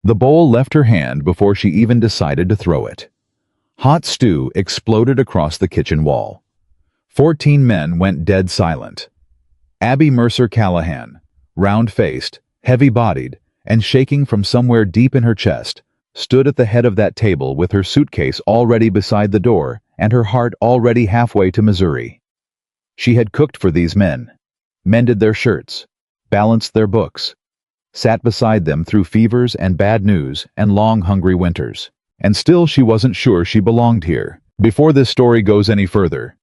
The bowl left her hand before she even decided to throw it. Hot stew exploded across the kitchen wall. 14 men went dead silent. Abby Mercer Callahan, round-faced, heavy-bodied, and shaking from somewhere deep in her chest, stood at the head of that table with her suitcase already beside the door and her heart already halfway to Missouri. She had cooked for these men, mended their shirts, balanced their books, sat beside them through fevers and bad news and long hungry winters. And still she wasn't sure she belonged here. Before this story goes any further,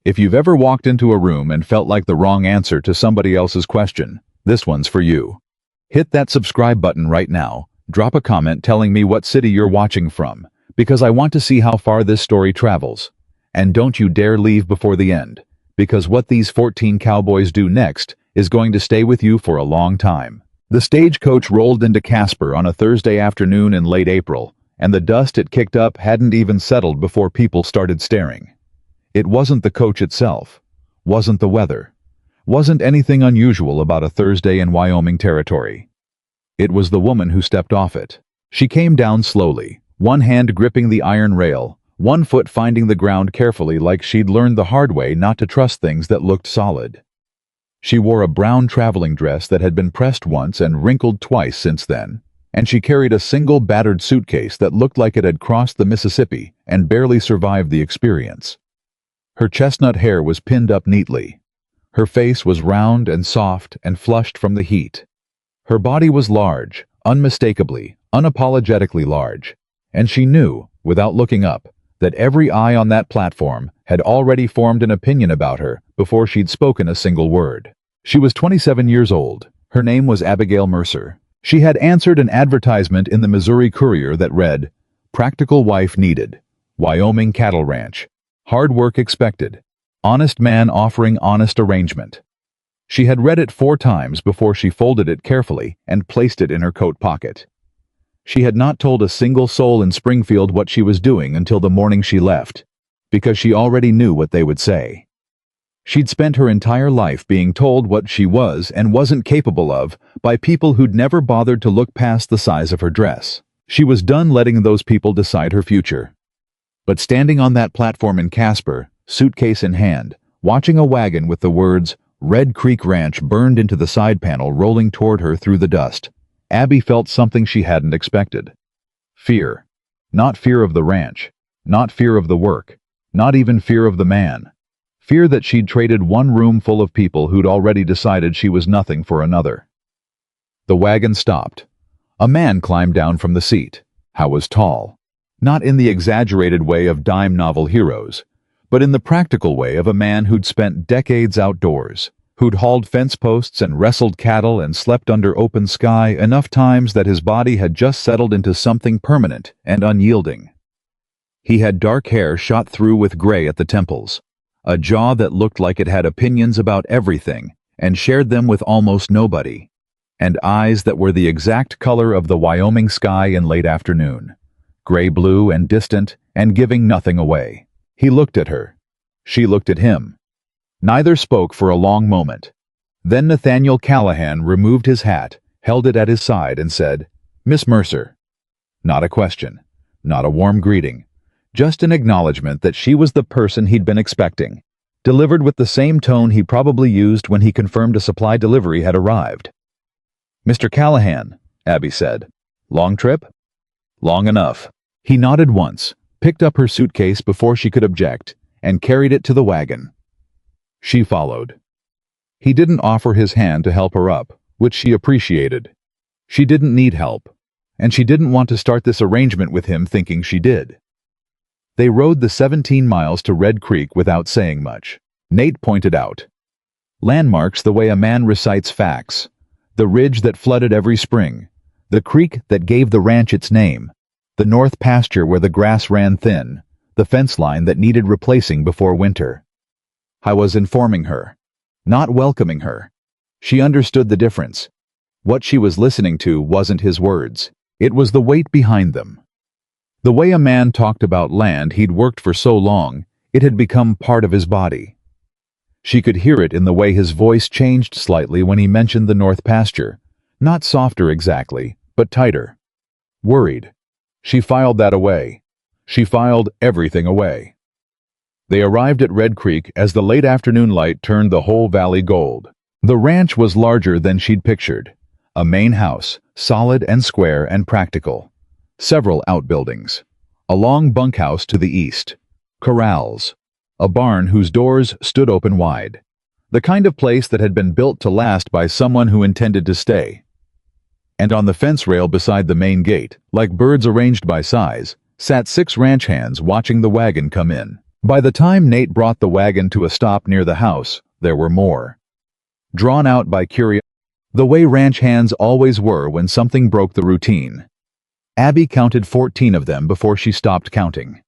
if you've ever walked into a room and felt like the wrong answer to somebody else's question, this one's for you. Hit that subscribe button right now, drop a comment telling me what city you're watching from, because I want to see how far this story travels. And don't you dare leave before the end, because what these 14 cowboys do next is going to stay with you for a long time. The stagecoach rolled into Casper on a Thursday afternoon in late April, and the dust it kicked up hadn't even settled before people started staring. It wasn't the coach itself, wasn't the weather, wasn't anything unusual about a Thursday in Wyoming territory. It was the woman who stepped off it. She came down slowly, one hand gripping the iron rail, one foot finding the ground carefully like she'd learned the hard way not to trust things that looked solid. She wore a brown traveling dress that had been pressed once and wrinkled twice since then, and she carried a single battered suitcase that looked like it had crossed the Mississippi and barely survived the experience. Her chestnut hair was pinned up neatly. Her face was round and soft and flushed from the heat. Her body was large, unmistakably, unapologetically large, and she knew, without looking up, that every eye on that platform had already formed an opinion about her before she'd spoken a single word. She was 27 years old. Her name was Abigail Mercer. She had answered an advertisement in the Missouri Courier that read, "Practical wife needed. Wyoming cattle ranch. Hard work expected. Honest man offering honest arrangement." She had read it 4 times before she folded it carefully and placed it in her coat pocket. She had not told a single soul in Springfield what she was doing until the morning she left, because she already knew what they would say. She'd spent her entire life being told what she was and wasn't capable of by people who'd never bothered to look past the size of her dress. She was done letting those people decide her future. But standing on that platform in Casper, suitcase in hand, watching a wagon with the words Red Creek Ranch burned into the side panel rolling toward her through the dust, Abby felt something she hadn't expected. Fear. Not fear of the ranch, not fear of the work, not even fear of the man. Fear that she'd traded one room full of people who'd already decided she was nothing for another. The wagon stopped. A man climbed down from the seat. How was tall. Not in the exaggerated way of dime novel heroes, but in the practical way of a man who'd spent decades outdoors, who'd hauled fence posts and wrestled cattle and slept under open sky enough times that his body had just settled into something permanent and unyielding. He had dark hair shot through with gray at the temples, a jaw that looked like it had opinions about everything and shared them with almost nobody, and eyes that were the exact color of the Wyoming sky in late afternoon, gray-blue and distant and giving nothing away. He looked at her. She looked at him. Neither spoke for a long moment. Then Nathaniel Callahan removed his hat, held it at his side, and said, "Miss Mercer." Not a question, not a warm greeting, just an acknowledgement that she was the person he'd been expecting, delivered with the same tone he probably used when he confirmed a supply delivery had arrived. "Mr. Callahan," Abby said. "Long trip?" "Long enough." He nodded once, picked up her suitcase before she could object, and carried it to the wagon. She followed. He didn't offer his hand to help her up, which she appreciated. She didn't need help, and she didn't want to start this arrangement with him thinking she did. They rode the 17 miles to Red Creek without saying much. Nate pointed out landmarks the way a man recites facts: the ridge that flooded every spring, the creek that gave the ranch its name, the north pasture where the grass ran thin, the fence line that needed replacing before winter. I was informing her, not welcoming her. She understood the difference. What she was listening to wasn't his words. It was the weight behind them. The way a man talked about land he'd worked for so long, it had become part of his body. She could hear it in the way his voice changed slightly when he mentioned the north pasture, not softer exactly, but tighter. Worried. She filed that away. She filed everything away. They arrived at Red Creek as the late afternoon light turned the whole valley gold. The ranch was larger than she'd pictured. A main house, solid and square and practical. Several outbuildings. A long bunkhouse to the east. Corrals. A barn whose doors stood open wide. The kind of place that had been built to last by someone who intended to stay. And on the fence rail beside the main gate, like birds arranged by size, sat 6 ranch hands watching the wagon come in. By the time Nate brought the wagon to a stop near the house, there were more. Drawn out by curiosity, the way ranch hands always were when something broke the routine. Abby counted 14 of them before she stopped counting.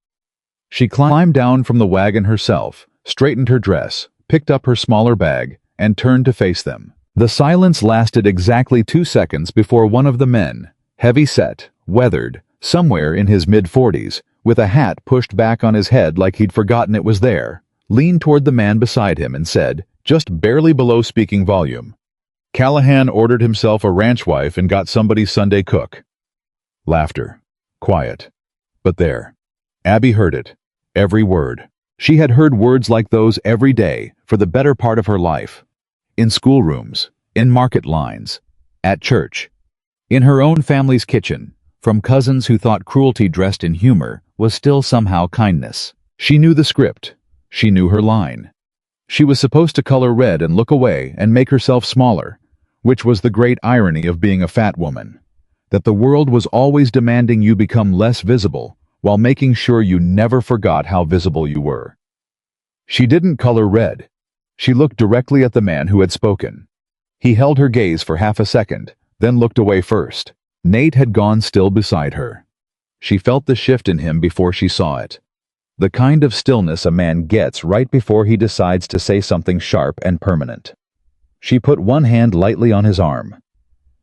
She climbed down from the wagon herself, straightened her dress, picked up her smaller bag, and turned to face them. The silence lasted exactly 2 seconds before one of the men, heavy-set, weathered, somewhere in his mid-40s, with a hat pushed back on his head like he'd forgotten it was there, leaned toward the man beside him and said, just barely below speaking volume, "Callahan ordered himself a ranch wife and got somebody's Sunday cook." Laughter. Quiet. But there. Abby heard it. Every word. She had heard words like those every day for the better part of her life. In schoolrooms, in market lines, at church, in her own family's kitchen, from cousins who thought cruelty dressed in humor was still somehow kindness. She knew the script. She knew her line. She was supposed to color red and look away and make herself smaller, which was the great irony of being a fat woman. That the world was always demanding you become less visible, while making sure you never forgot how visible you were. She didn't color red. She looked directly at the man who had spoken. He held her gaze for half a second, then looked away first. Nate had gone still beside her. She felt the shift in him before she saw it. The kind of stillness a man gets right before he decides to say something sharp and permanent. She put one hand lightly on his arm.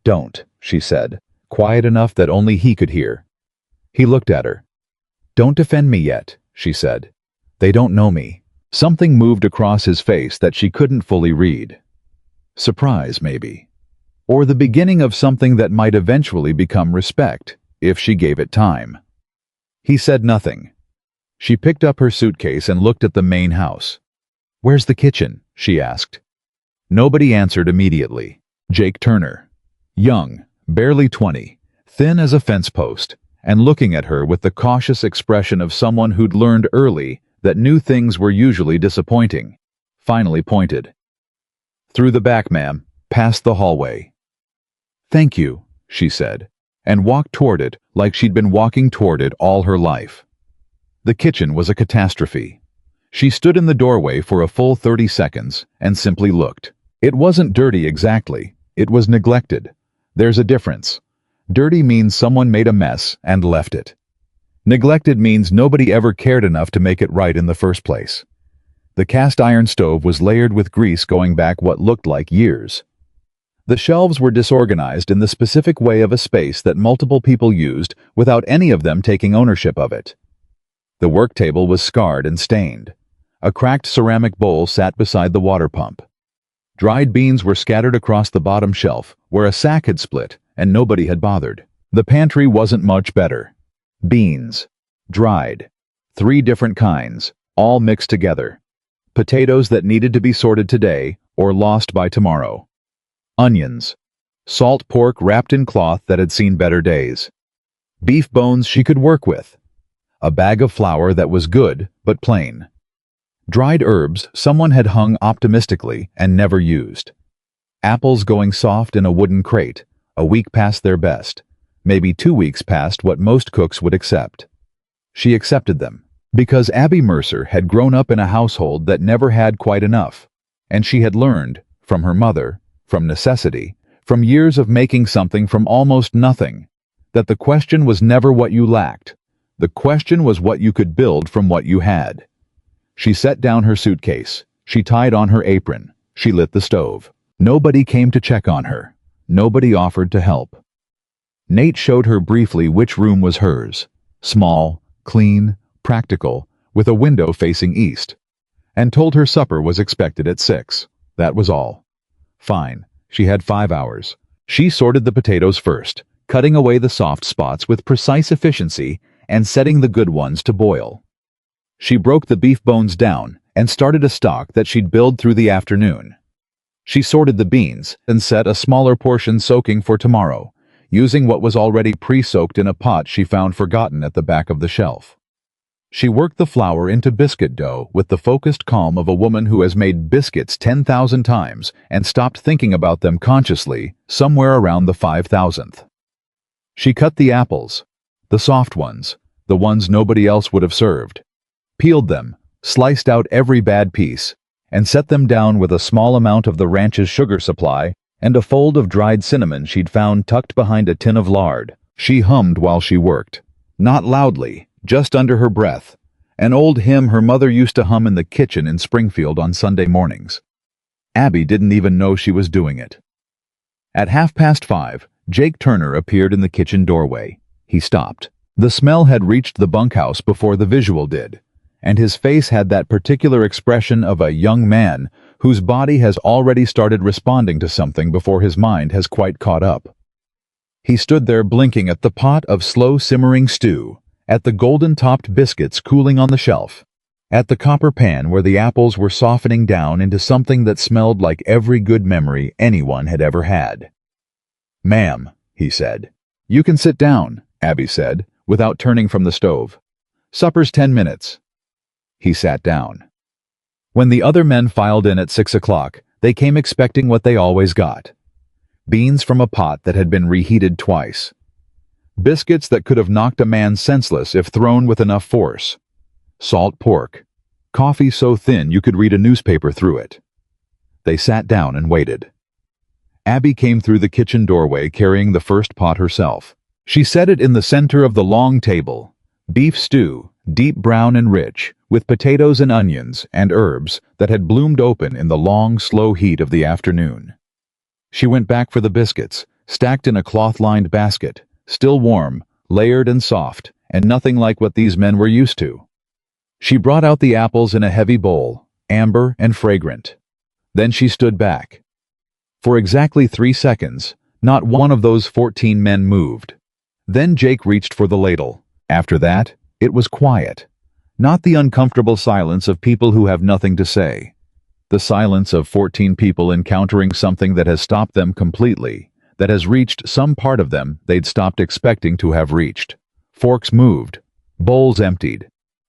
"Don't," she said, quiet enough that only he could hear. He looked at her. "Don't defend me yet," she said. "They don't know me." Something moved across his face that she couldn't fully read. Surprise, maybe. Or the beginning of something that might eventually become respect, if she gave it time. He said nothing. She picked up her suitcase and looked at the main house. "Where's the kitchen?" she asked. Nobody answered immediately. Jake Turner. Young, barely 20, thin as a fence post, and looking at her with the cautious expression of someone who'd learned early that new things were usually disappointing, finally pointed. "Through the back, ma'am, past the hallway." "Thank you," she said, and walked toward it like she'd been walking toward it all her life. The kitchen was a catastrophe. She stood in the doorway for a full 30 seconds and simply looked. It wasn't dirty exactly, it was neglected. There's a difference. Dirty means someone made a mess and left it. Neglected means nobody ever cared enough to make it right in the first place. The cast iron stove was layered with grease going back what looked like years. The shelves were disorganized in the specific way of a space that multiple people used without any of them taking ownership of it. The work table was scarred and stained. A cracked ceramic bowl sat beside the water pump. Dried beans were scattered across the bottom shelf, where a sack had split, and nobody had bothered. The pantry wasn't much better. Beans. Dried. 3 different kinds, all mixed together. Potatoes that needed to be sorted today, or lost by tomorrow. Onions. Salt pork wrapped in cloth that had seen better days. Beef bones she could work with. A bag of flour that was good, but plain. Dried herbs someone had hung optimistically and never used. Apples going soft in a wooden crate, a week past their best, maybe 2 weeks past what most cooks would accept. She accepted them, because Abby Mercer had grown up in a household that never had quite enough, and she had learned, from her mother, from necessity, from years of making something from almost nothing, that the question was never what you lacked. The question was what you could build from what you had. She set down her suitcase. She tied on her apron. She lit the stove. Nobody came to check on her. Nobody offered to help. Nate showed her briefly which room was hers. Small, clean, practical, with a window facing east. And told her supper was expected at 6. That was all. Fine. She had 5 hours. She sorted the potatoes first, cutting away the soft spots with precise efficiency and setting the good ones to boil. She broke the beef bones down and started a stock that she'd build through the afternoon. She sorted the beans and set a smaller portion soaking for tomorrow, using what was already pre-soaked in a pot she found forgotten at the back of the shelf. She worked the flour into biscuit dough with the focused calm of a woman who has made biscuits 10,000 times and stopped thinking about them consciously somewhere around the 5,000th. She cut the apples, the soft ones, the ones nobody else would have served, peeled them, sliced out every bad piece, and set them down with a small amount of the ranch's sugar supply and a fold of dried cinnamon she'd found tucked behind a tin of lard. She hummed while she worked, not loudly, just under her breath, an old hymn her mother used to hum in the kitchen in Springfield on Sunday mornings. Abby didn't even know she was doing it. At 5:30, Jake Turner appeared in the kitchen doorway. He stopped. The smell had reached the bunkhouse before the visual did, and his face had that particular expression of a young man whose body has already started responding to something before his mind has quite caught up. He stood there blinking at the pot of slow-simmering stew, at the golden-topped biscuits cooling on the shelf, at the copper pan where the apples were softening down into something that smelled like every good memory anyone had ever had. "Ma'am," he said. "You can sit down," Abby said, without turning from the stove. "Supper's 10 minutes." He sat down. When the other men filed in at 6 o'clock, they came expecting what they always got: beans from a pot that had been reheated twice, biscuits that could have knocked a man senseless if thrown with enough force, salt pork, coffee so thin you could read a newspaper through it. They sat down and waited. Abby came through the kitchen doorway carrying the first pot herself. She set it in the center of the long table, beef stew, deep brown and rich, with potatoes and onions and herbs that had bloomed open in the long, slow heat of the afternoon. She went back for the biscuits, stacked in a cloth-lined basket, still warm, layered and soft, and nothing like what these men were used to. She brought out the apples in a heavy bowl, amber and fragrant. Then she stood back. For exactly 3 seconds, not one of those 14 men moved. Then Jake reached for the ladle. After that, it was quiet. Not the uncomfortable silence of people who have nothing to say. The silence of 14 people encountering something that has stopped them completely, that has reached some part of them they'd stopped expecting to have reached. Forks moved. Bowls emptied.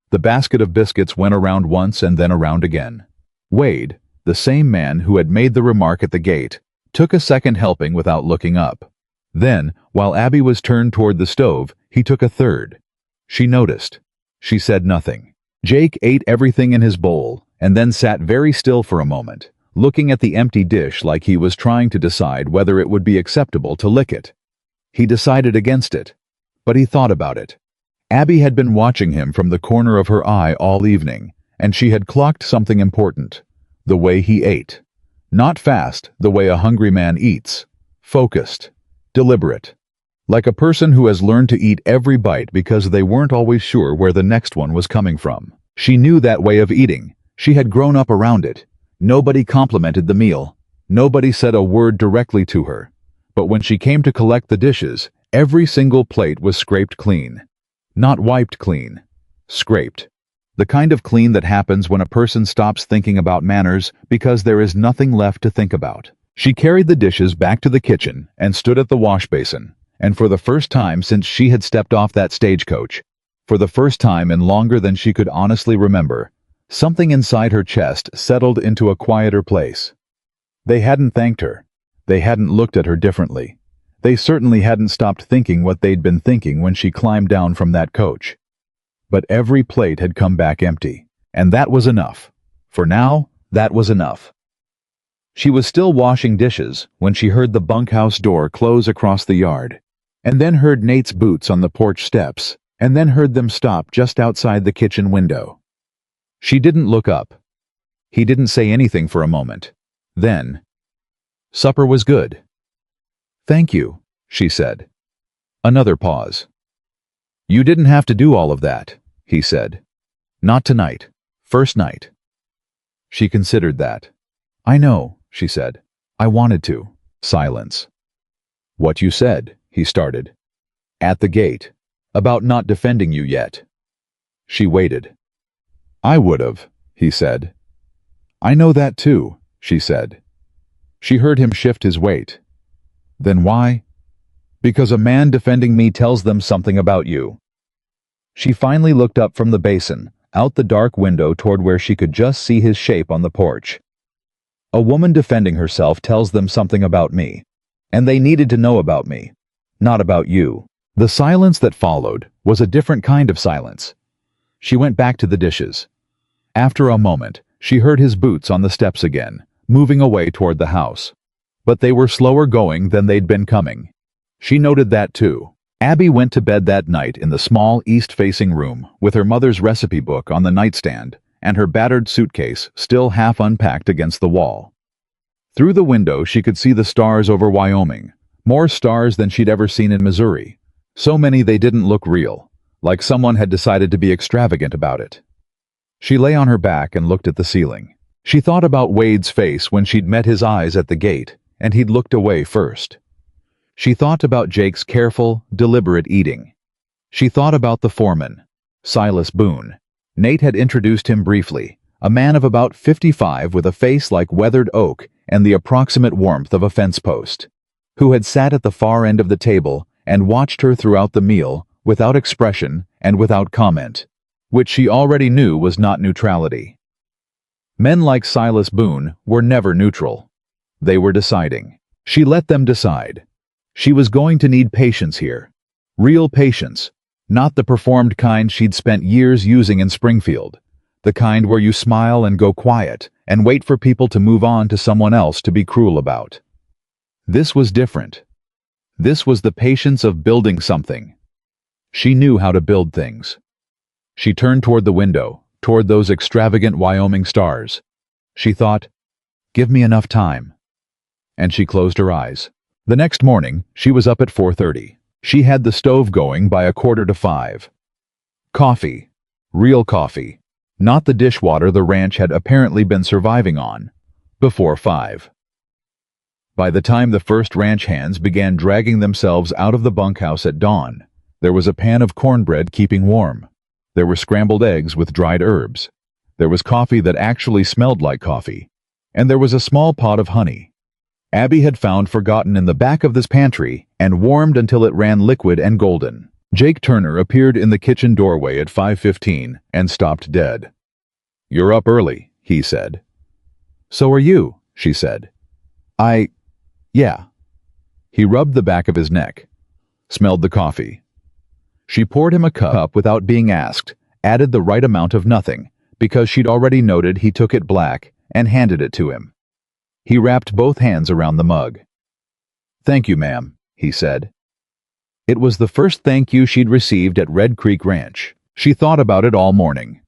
The basket of biscuits went around once and then around again. Wade, the same man who had made the remark at the gate, took a second helping without looking up. Then, while Abby was turned toward the stove, he took a third. She noticed. She said nothing. Jake ate everything in his bowl, and then sat very still for a moment, looking at the empty dish like he was trying to decide whether it would be acceptable to lick it. He decided against it, but he thought about it. Abby had been watching him from the corner of her eye all evening, and she had clocked something important: the way he ate. Not fast, the way a hungry man eats. Focused. Deliberate. Like a person who has learned to eat every bite because they weren't always sure where the next one was coming from. She knew that way of eating. She had grown up around it. Nobody complimented the meal. Nobody said a word directly to her. But when she came to collect the dishes, every single plate was scraped clean. Not wiped clean. Scraped. The kind of clean that happens when a person stops thinking about manners because there is nothing left to think about. She carried the dishes back to the kitchen and stood at the wash basin. And for the first time since she had stepped off that stagecoach, for the first time in longer than she could honestly remember, something inside her chest settled into a quieter place. They hadn't thanked her. They hadn't looked at her differently. They certainly hadn't stopped thinking what they'd been thinking when she climbed down from that coach. But every plate had come back empty, and that was enough. For now, that was enough. She was still washing dishes when she heard the bunkhouse door close across the yard, and then heard Nate's boots on the porch steps, and then heard them stop just outside the kitchen window. She didn't look up. He didn't say anything for a moment. Then, "Supper was good." "Thank you," she said. Another pause. "You didn't have to do all of that," he said. "Not tonight. First night." She considered that. "I know," she said. "I wanted to." Silence. "What you said," he started. At the gate. About not defending you yet. She waited. I would've, he said. I know that too, she said. She heard him shift his weight. Then why? Because a man defending me tells them something about you. She finally looked up from the basin, out the dark window toward where she could just see his shape on the porch. A woman defending herself tells them something about me. And they needed to know about me, not about you. The silence that followed was a different kind of silence. She went back to the dishes. After a moment, she heard his boots on the steps again, moving away toward the house. But they were slower going than they'd been coming. She noted that too. Abby went to bed that night in the small east-facing room with her mother's recipe book on the nightstand and her battered suitcase still half unpacked against the wall. Through the window she could see the stars over Wyoming, more stars than she'd ever seen in Missouri. So many they didn't look real, like someone had decided to be extravagant about it. She lay on her back and looked at the ceiling. She thought about Wade's face when she'd met his eyes at the gate, and he'd looked away first. She thought about Jake's careful, deliberate eating. She thought about the foreman, Silas Boone. Nate had introduced him briefly, a man of about 55 with a face like weathered oak and the approximate warmth of a fence post, who had sat at the far end of the table and watched her throughout the meal, without expression and without comment, which she already knew was not neutrality. Men like Silas Boone were never neutral. They were deciding. She let them decide. She was going to need patience here. Real patience, not the performed kind she'd spent years using in Springfield, the kind where you smile and go quiet and wait for people to move on to someone else to be cruel about. This was different. This was the patience of building something. She knew how to build things. She turned toward the window, toward those extravagant Wyoming stars. She thought, give me enough time. And she closed her eyes. The next morning, she was up at 4:30. She had the stove going by 4:45. Coffee. Real coffee. Not the dishwater the ranch had apparently been surviving on. Before 5. By the time the first ranch hands began dragging themselves out of the bunkhouse at dawn, there was a pan of cornbread keeping warm. There were scrambled eggs with dried herbs. There was coffee that actually smelled like coffee. And there was a small pot of honey. Abby had found forgotten in the back of this pantry and warmed until it ran liquid and golden. Jake Turner appeared in the kitchen doorway at 5:15 and stopped dead. You're up early, he said. So are you, she said. Yeah. He rubbed the back of his neck, smelled the coffee. She poured him a cup without being asked, added the right amount of nothing, because she'd already noted he took it black, and handed it to him. He wrapped both hands around the mug. Thank you, ma'am, he said. It was the first thank you she'd received at Red Creek Ranch. She thought about it all morning.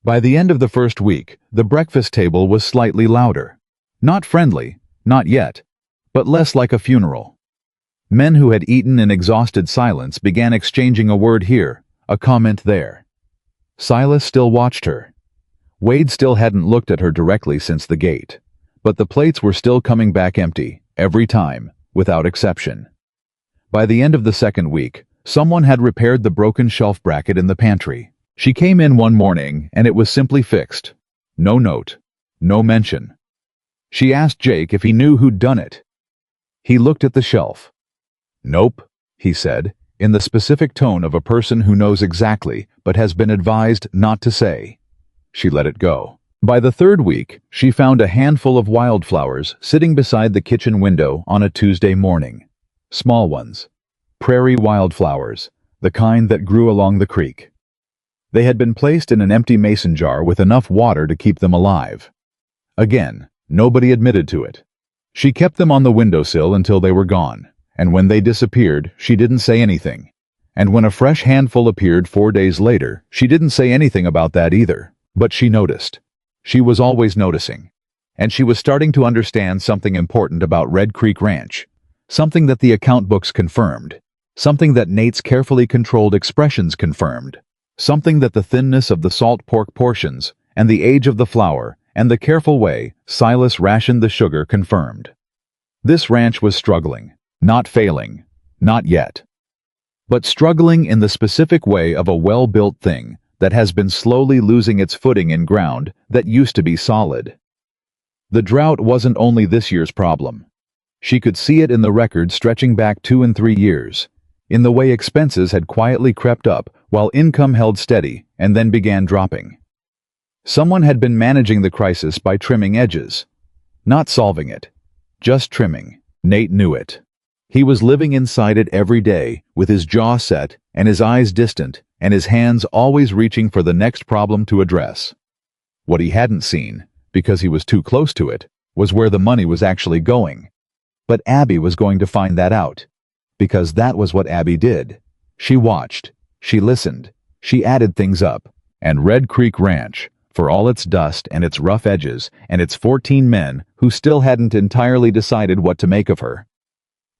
By the end of the first week, the breakfast table was slightly louder. Not friendly, not yet, but less like a funeral. Men who had eaten in exhausted silence began exchanging a word here, a comment there. Silas still watched her. Wade still hadn't looked at her directly since the gate, but the plates were still coming back empty, every time, without exception. By the end of the second week, someone had repaired the broken shelf bracket in the pantry. She came in one morning and it was simply fixed. No note, no mention. She asked Jake if he knew who'd done it. He looked at the shelf. Nope, he said, in the specific tone of a person who knows exactly but has been advised not to say. She let it go. By the third week, she found a handful of wildflowers sitting beside the kitchen window on a Tuesday morning. Small ones. Prairie wildflowers, the kind that grew along the creek. They had been placed in an empty mason jar with enough water to keep them alive. Again, nobody admitted to it. She kept them on the windowsill until they were gone, and when they disappeared, she didn't say anything. And when a fresh handful appeared 4 days later, she didn't say anything about that either. But she noticed. She was always noticing. And she was starting to understand something important about Red Creek Ranch. Something that the account books confirmed. Something that Nate's carefully controlled expressions confirmed. Something that the thinness of the salt pork portions, and the age of the flour, and the careful way Silas rationed the sugar confirmed. This ranch was struggling, not failing, Not yet. But struggling in the specific way of a well-built thing that has been slowly losing its footing in ground that used to be solid. The drought wasn't only this year's problem. She could see it in the records stretching back 2 and 3 years, in the way expenses had quietly crept up while income held steady and then began dropping. Someone had been managing the crisis by trimming edges. Not solving it, just trimming. Nate knew it. He was living inside it every day, with his jaw set and his eyes distant and his hands always reaching for the next problem to address. What he hadn't seen, because he was too close to it, was where the money was actually going. But Abby was going to find that out, because that was what Abby did. She watched, she listened, she added things up, and Red Creek Ranch, for all its dust and its rough edges and its 14 men who still hadn't entirely decided what to make of her.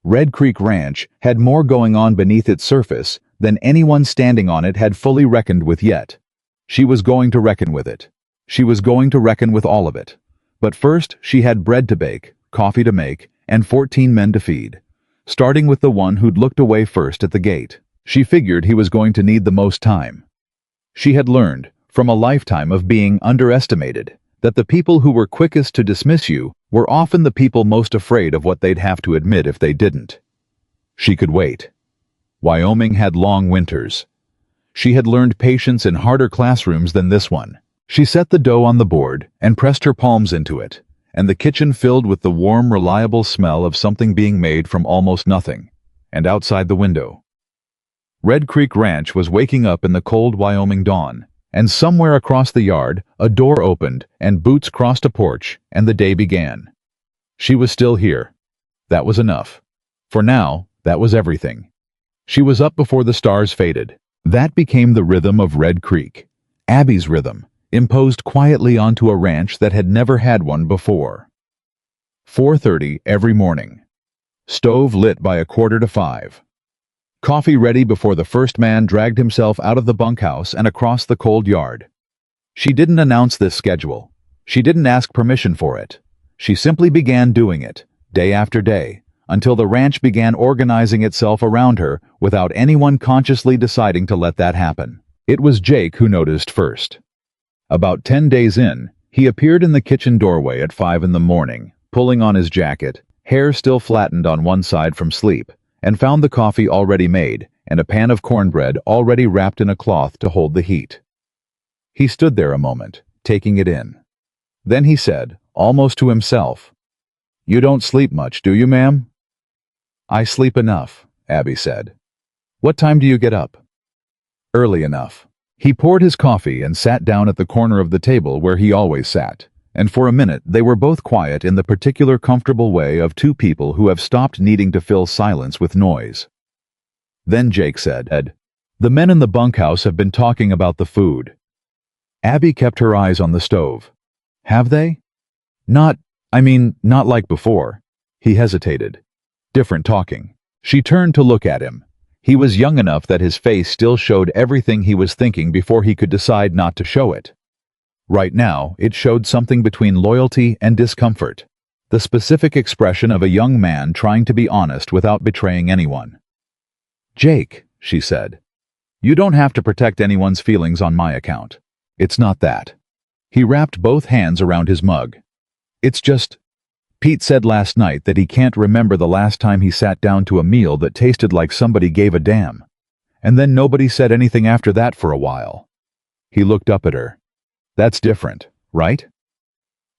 Red Creek Ranch had more going on beneath its surface than anyone standing on it had fully reckoned with yet. She was going to reckon with it. She was going to reckon with all of it. But first she had bread to bake, coffee to make, and 14 men to feed. Starting with the one who'd looked away first at the gate. She figured he was going to need the most time. She had learned, from a lifetime of being underestimated, that the people who were quickest to dismiss you were often the people most afraid of what they'd have to admit if they didn't. She could wait. Wyoming had long winters. She had learned patience in harder classrooms than this one. She set the dough on the board and pressed her palms into it, and the kitchen filled with the warm, reliable smell of something being made from almost nothing, and outside the window. Red Creek Ranch was waking up in the cold Wyoming dawn, and somewhere across the yard, a door opened and boots crossed a porch, and the day began. She was still here. That was enough. For now, that was everything. She was up before the stars faded. That became the rhythm of Red Creek. Abby's rhythm, imposed quietly onto a ranch that had never had one before. 4:30 every morning. Stove lit by 4:45. Coffee ready before the first man dragged himself out of the bunkhouse and across the cold yard. She didn't announce this schedule. She didn't ask permission for it. She simply began doing it, day after day, until the ranch began organizing itself around her without anyone consciously deciding to let that happen. It was Jake who noticed first. About 10 days in, he appeared in the kitchen doorway at 5 in the morning, pulling on his jacket, hair still flattened on one side from sleep, and found the coffee already made and a pan of cornbread already wrapped in a cloth to hold the heat. He stood there a moment, taking it in. Then he said, almost to himself, "You don't sleep much, do you, ma'am?" "I sleep enough," Abby said. "What time do you get up?" "Early enough." He poured his coffee and sat down at the corner of the table where he always sat, and for a minute they were both quiet in the particular comfortable way of two people who have stopped needing to fill silence with noise. Then Jake said, "Ed, the men in the bunkhouse have been talking about the food." Abby kept her eyes on the stove. "Have they?" Not like before." He hesitated. "Different talking." She turned to look at him. He was young enough that his face still showed everything he was thinking before he could decide not to show it. Right now, it showed something between loyalty and discomfort, the specific expression of a young man trying to be honest without betraying anyone. "Jake," she said, "you don't have to protect anyone's feelings on my account. It's not that." He wrapped both hands around his mug. "It's just, Pete said last night that he can't remember the last time he sat down to a meal that tasted like somebody gave a damn. And then nobody said anything after that for a while." He looked up at her. "That's different, right?"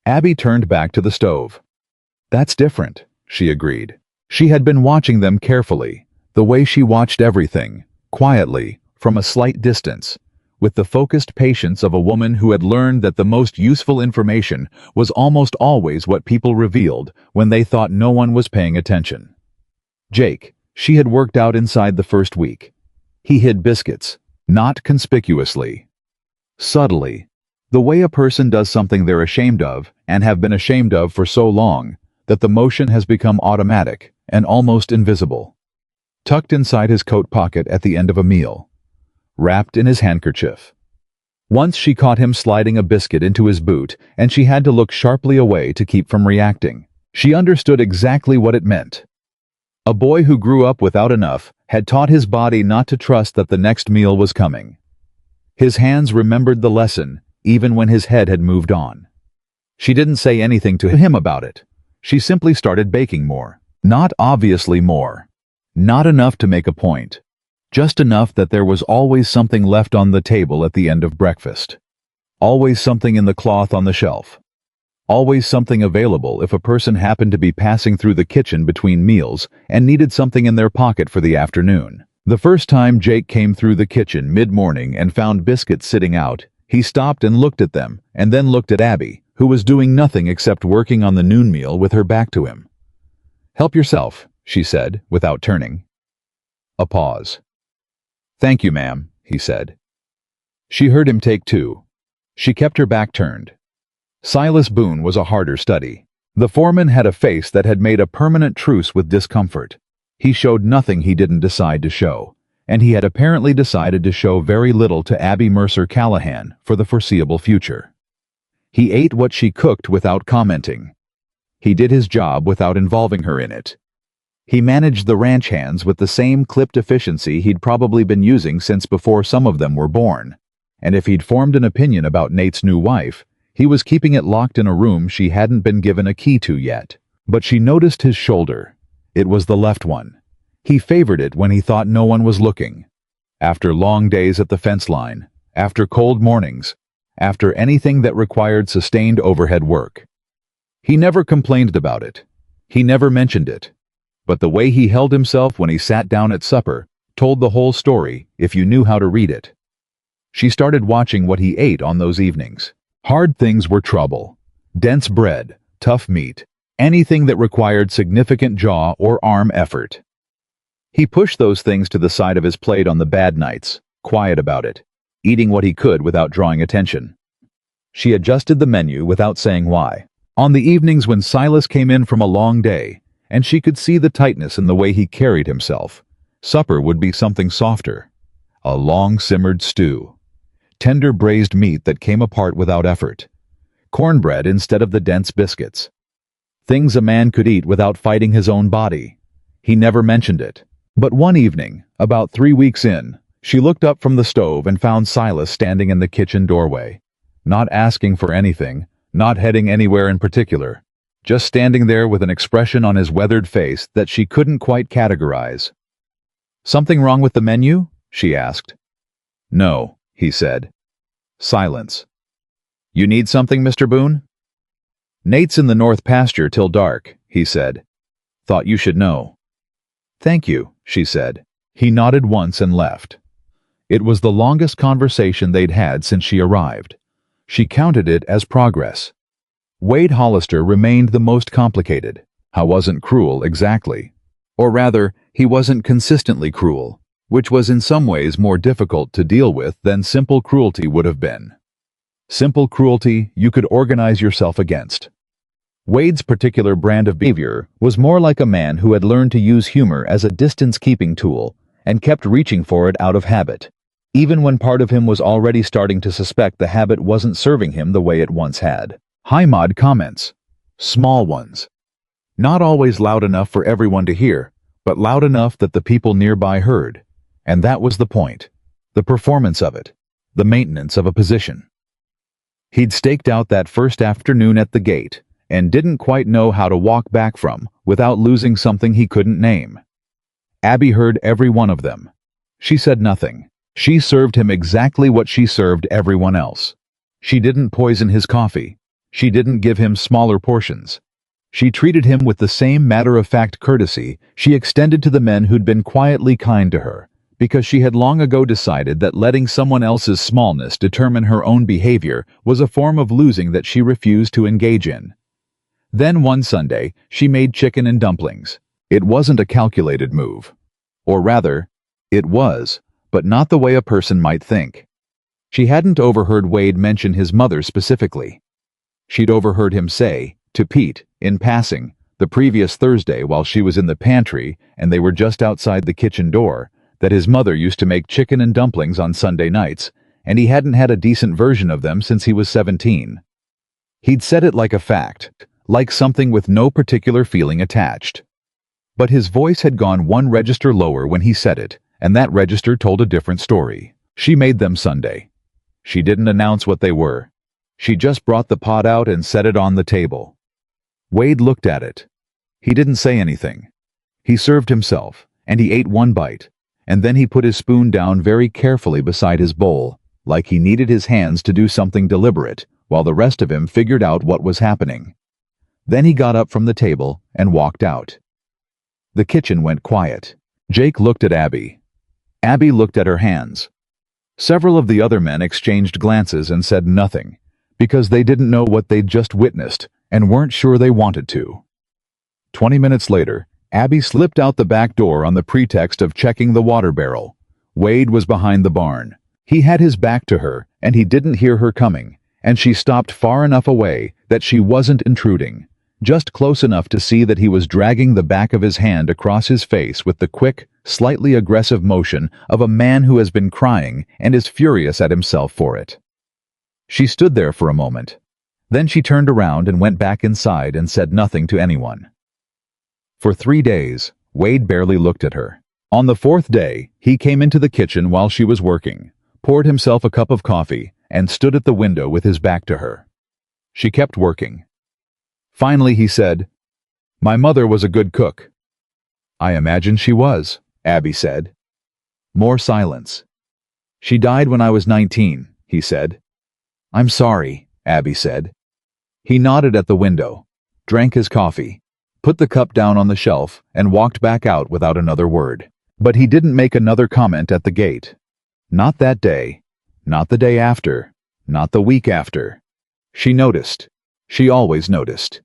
Abby turned back to the stove. "That's different," she agreed. She had been watching them carefully, the way she watched everything, quietly, from a slight distance, with the focused patience of a woman who had learned that the most useful information was almost always what people revealed when they thought no one was paying attention. Jake, she had worked out inside the first week. He hid biscuits, not conspicuously. Subtly, the way a person does something they're ashamed of and have been ashamed of for so long that the motion has become automatic and almost invisible. Tucked inside his coat pocket at the end of a meal. Wrapped in his handkerchief. Once she caught him sliding a biscuit into his boot, and she had to look sharply away to keep from reacting. She understood exactly what it meant. A boy who grew up without enough had taught his body not to trust that the next meal was coming. His hands remembered the lesson, even when his head had moved on. She didn't say anything to him about it. She simply started baking more. Not obviously more. Not enough to make a point. Just enough that there was always something left on the table at the end of breakfast. Always something in the cloth on the shelf. Always something available if a person happened to be passing through the kitchen between meals and needed something in their pocket for the afternoon. The first time Jake came through the kitchen mid-morning and found biscuits sitting out, he stopped and looked at them, and then looked at Abby, who was doing nothing except working on the noon meal with her back to him. "Help yourself," she said, without turning. A pause. "Thank you, ma'am," he said. She heard him take two. She kept her back turned. Silas Boone was a harder study. The foreman had a face that had made a permanent truce with discomfort. He showed nothing he didn't decide to show, and he had apparently decided to show very little to Abby Mercer Callahan for the foreseeable future. He ate what she cooked without commenting. He did his job without involving her in it. He managed the ranch hands with the same clipped efficiency he'd probably been using since before some of them were born, and if he'd formed an opinion about Nate's new wife, he was keeping it locked in a room she hadn't been given a key to yet. But she noticed his shoulder. It was the left one. He favored it when he thought no one was looking. After long days at the fence line, after cold mornings, after anything that required sustained overhead work. He never complained about it. He never mentioned it. But the way he held himself when he sat down at supper told the whole story if you knew how to read it. She started watching what he ate on those evenings. Hard things were trouble. Dense bread, tough meat, anything that required significant jaw or arm effort. He pushed those things to the side of his plate on the bad nights, quiet about it, eating what he could without drawing attention. She adjusted the menu without saying why. On the evenings when Silas came in from a long day, and she could see the tightness in the way he carried himself, supper would be something softer. A long-simmered stew. Tender braised meat that came apart without effort. Cornbread instead of the dense biscuits. Things a man could eat without fighting his own body. He never mentioned it. But one evening, about 3 weeks in, she looked up from the stove and found Silas standing in the kitchen doorway. Not asking for anything, not heading anywhere in particular. Just standing there with an expression on his weathered face that she couldn't quite categorize. "Something wrong with the menu?" she asked. "No," he said. Silence. "You need something, Mr. Boone?" "Nate's in the north pasture till dark," he said. "Thought you should know." "Thank you," she said. He nodded once and left. It was the longest conversation they'd had since she arrived. She counted it as progress. Wade Hollister remained the most complicated. He wasn't cruel exactly. Or rather, he wasn't consistently cruel, which was in some ways more difficult to deal with than simple cruelty would have been. Simple cruelty you could organize yourself against. Wade's particular brand of behavior was more like a man who had learned to use humor as a distance-keeping tool and kept reaching for it out of habit, even when part of him was already starting to suspect the habit wasn't serving him the way it once had. High-mod comments. Small ones. Not always loud enough for everyone to hear, but loud enough that the people nearby heard. And that was the point. The performance of it. The maintenance of a position. He'd staked out that first afternoon at the gate, and didn't quite know how to walk back from without losing something he couldn't name. Abby heard every one of them. She said nothing. She served him exactly what she served everyone else. She didn't poison his coffee. She didn't give him smaller portions. She treated him with the same matter-of-fact courtesy she extended to the men who'd been quietly kind to her, because she had long ago decided that letting someone else's smallness determine her own behavior was a form of losing that she refused to engage in. Then one Sunday, she made chicken and dumplings. It wasn't a calculated move. Or rather, it was, but not the way a person might think. She hadn't overheard Wade mention his mother specifically. She'd overheard him say, to Pete, in passing, the previous Thursday while she was in the pantry and they were just outside the kitchen door, that his mother used to make chicken and dumplings on Sunday nights, and he hadn't had a decent version of them since he was 17. He'd said it like a fact, like something with no particular feeling attached. But his voice had gone one register lower when he said it, and that register told a different story. She made them Sunday. She didn't announce what they were. She just brought the pot out and set it on the table. Wade looked at it. He didn't say anything. He served himself, and he ate one bite, and then he put his spoon down very carefully beside his bowl, like he needed his hands to do something deliberate, while the rest of him figured out what was happening. Then he got up from the table and walked out. The kitchen went quiet. Jake looked at Abby. Abby looked at her hands. Several of the other men exchanged glances and said nothing, because they didn't know what they'd just witnessed and weren't sure they wanted to. 20 minutes later, Abby slipped out the back door on the pretext of checking the water barrel. Wade was behind the barn. He had his back to her, and he didn't hear her coming, and she stopped far enough away that she wasn't intruding, just close enough to see that he was dragging the back of his hand across his face with the quick, slightly aggressive motion of a man who has been crying and is furious at himself for it. She stood there for a moment. Then she turned around and went back inside and said nothing to anyone. For 3 days, Wade barely looked at her. On the 4th day, he came into the kitchen while she was working, poured himself a cup of coffee, and stood at the window with his back to her. She kept working. Finally, he said, "My mother was a good cook." "I imagine she was," Abby said. More silence. "She died when I was 19, he said. "I'm sorry," Abby said. He nodded at the window, drank his coffee, put the cup down on the shelf, and walked back out without another word. But he didn't make another comment at the gate. Not that day, not the day after, not the week after. She noticed. She always noticed.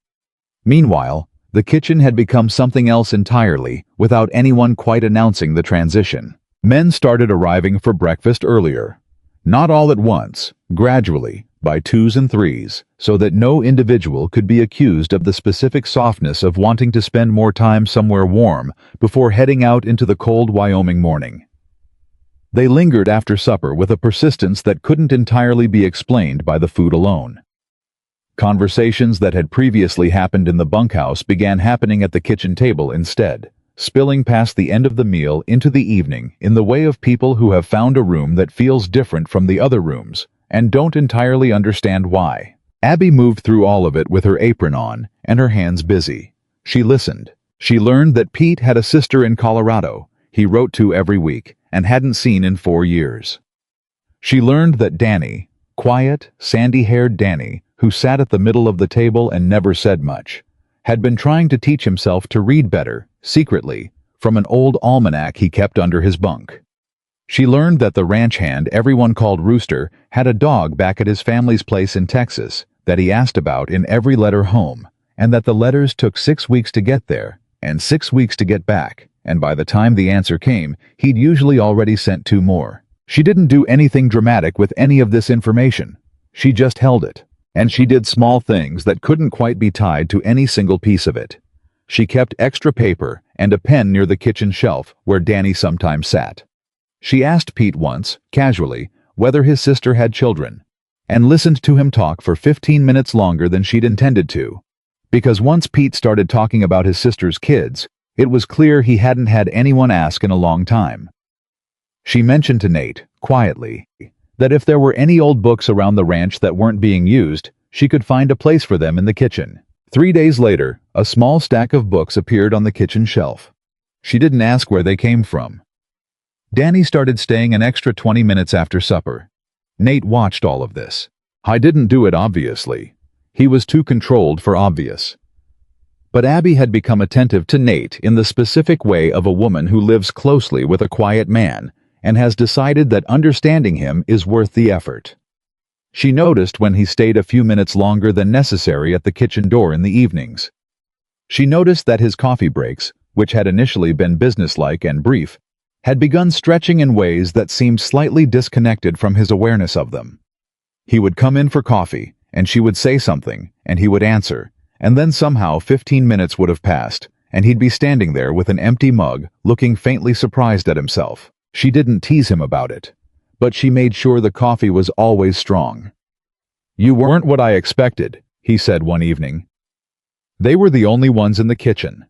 Meanwhile, the kitchen had become something else entirely, without anyone quite announcing the transition. Men started arriving for breakfast earlier. Not all at once, gradually, by 2s and 3s, so that no individual could be accused of the specific softness of wanting to spend more time somewhere warm before heading out into the cold Wyoming morning. They lingered after supper with a persistence that couldn't entirely be explained by the food alone. Conversations that had previously happened in the bunkhouse began happening at the kitchen table instead, spilling past the end of the meal into the evening in the way of people who have found a room that feels different from the other rooms and don't entirely understand why. Abby moved through all of it with her apron on and her hands busy. She listened. She learned that Pete had a sister in Colorado he wrote to every week and hadn't seen in 4 years. She learned that Danny, quiet, sandy-haired Danny, who sat at the middle of the table and never said much, had been trying to teach himself to read better, secretly, from an old almanac he kept under his bunk. She learned that the ranch hand everyone called Rooster had a dog back at his family's place in Texas that he asked about in every letter home, and that the letters took 6 weeks to get there and 6 weeks to get back, and by the time the answer came, he'd usually already sent 2 more. She didn't do anything dramatic with any of this information. She just held it. And she did small things that couldn't quite be tied to any single piece of it. She kept extra paper and a pen near the kitchen shelf where Danny sometimes sat. She asked Pete once, casually, whether his sister had children, and listened to him talk for 15 minutes longer than she'd intended to. Because once Pete started talking about his sister's kids, it was clear he hadn't had anyone ask in a long time. She mentioned to Nate, quietly, that if there were any old books around the ranch that weren't being used, she could find a place for them in the kitchen. 3 days later, a small stack of books appeared on the kitchen shelf. She didn't ask where they came from. Danny started staying an extra 20 minutes after supper. Nate watched all of this. I didn't do it, obviously. He was too controlled for obvious. But Abby had become attentive to Nate in the specific way of a woman who lives closely with a quiet man and has decided that understanding him is worth the effort. She noticed when he stayed a few minutes longer than necessary at the kitchen door in the evenings. She noticed that his coffee breaks, which had initially been businesslike and brief, had begun stretching in ways that seemed slightly disconnected from his awareness of them. He would come in for coffee, and she would say something, and he would answer, and then somehow 15 minutes would have passed, and he'd be standing there with an empty mug, looking faintly surprised at himself. She didn't tease him about it, but she made sure the coffee was always strong. "You weren't what I expected," he said one evening. They were the only ones in the kitchen.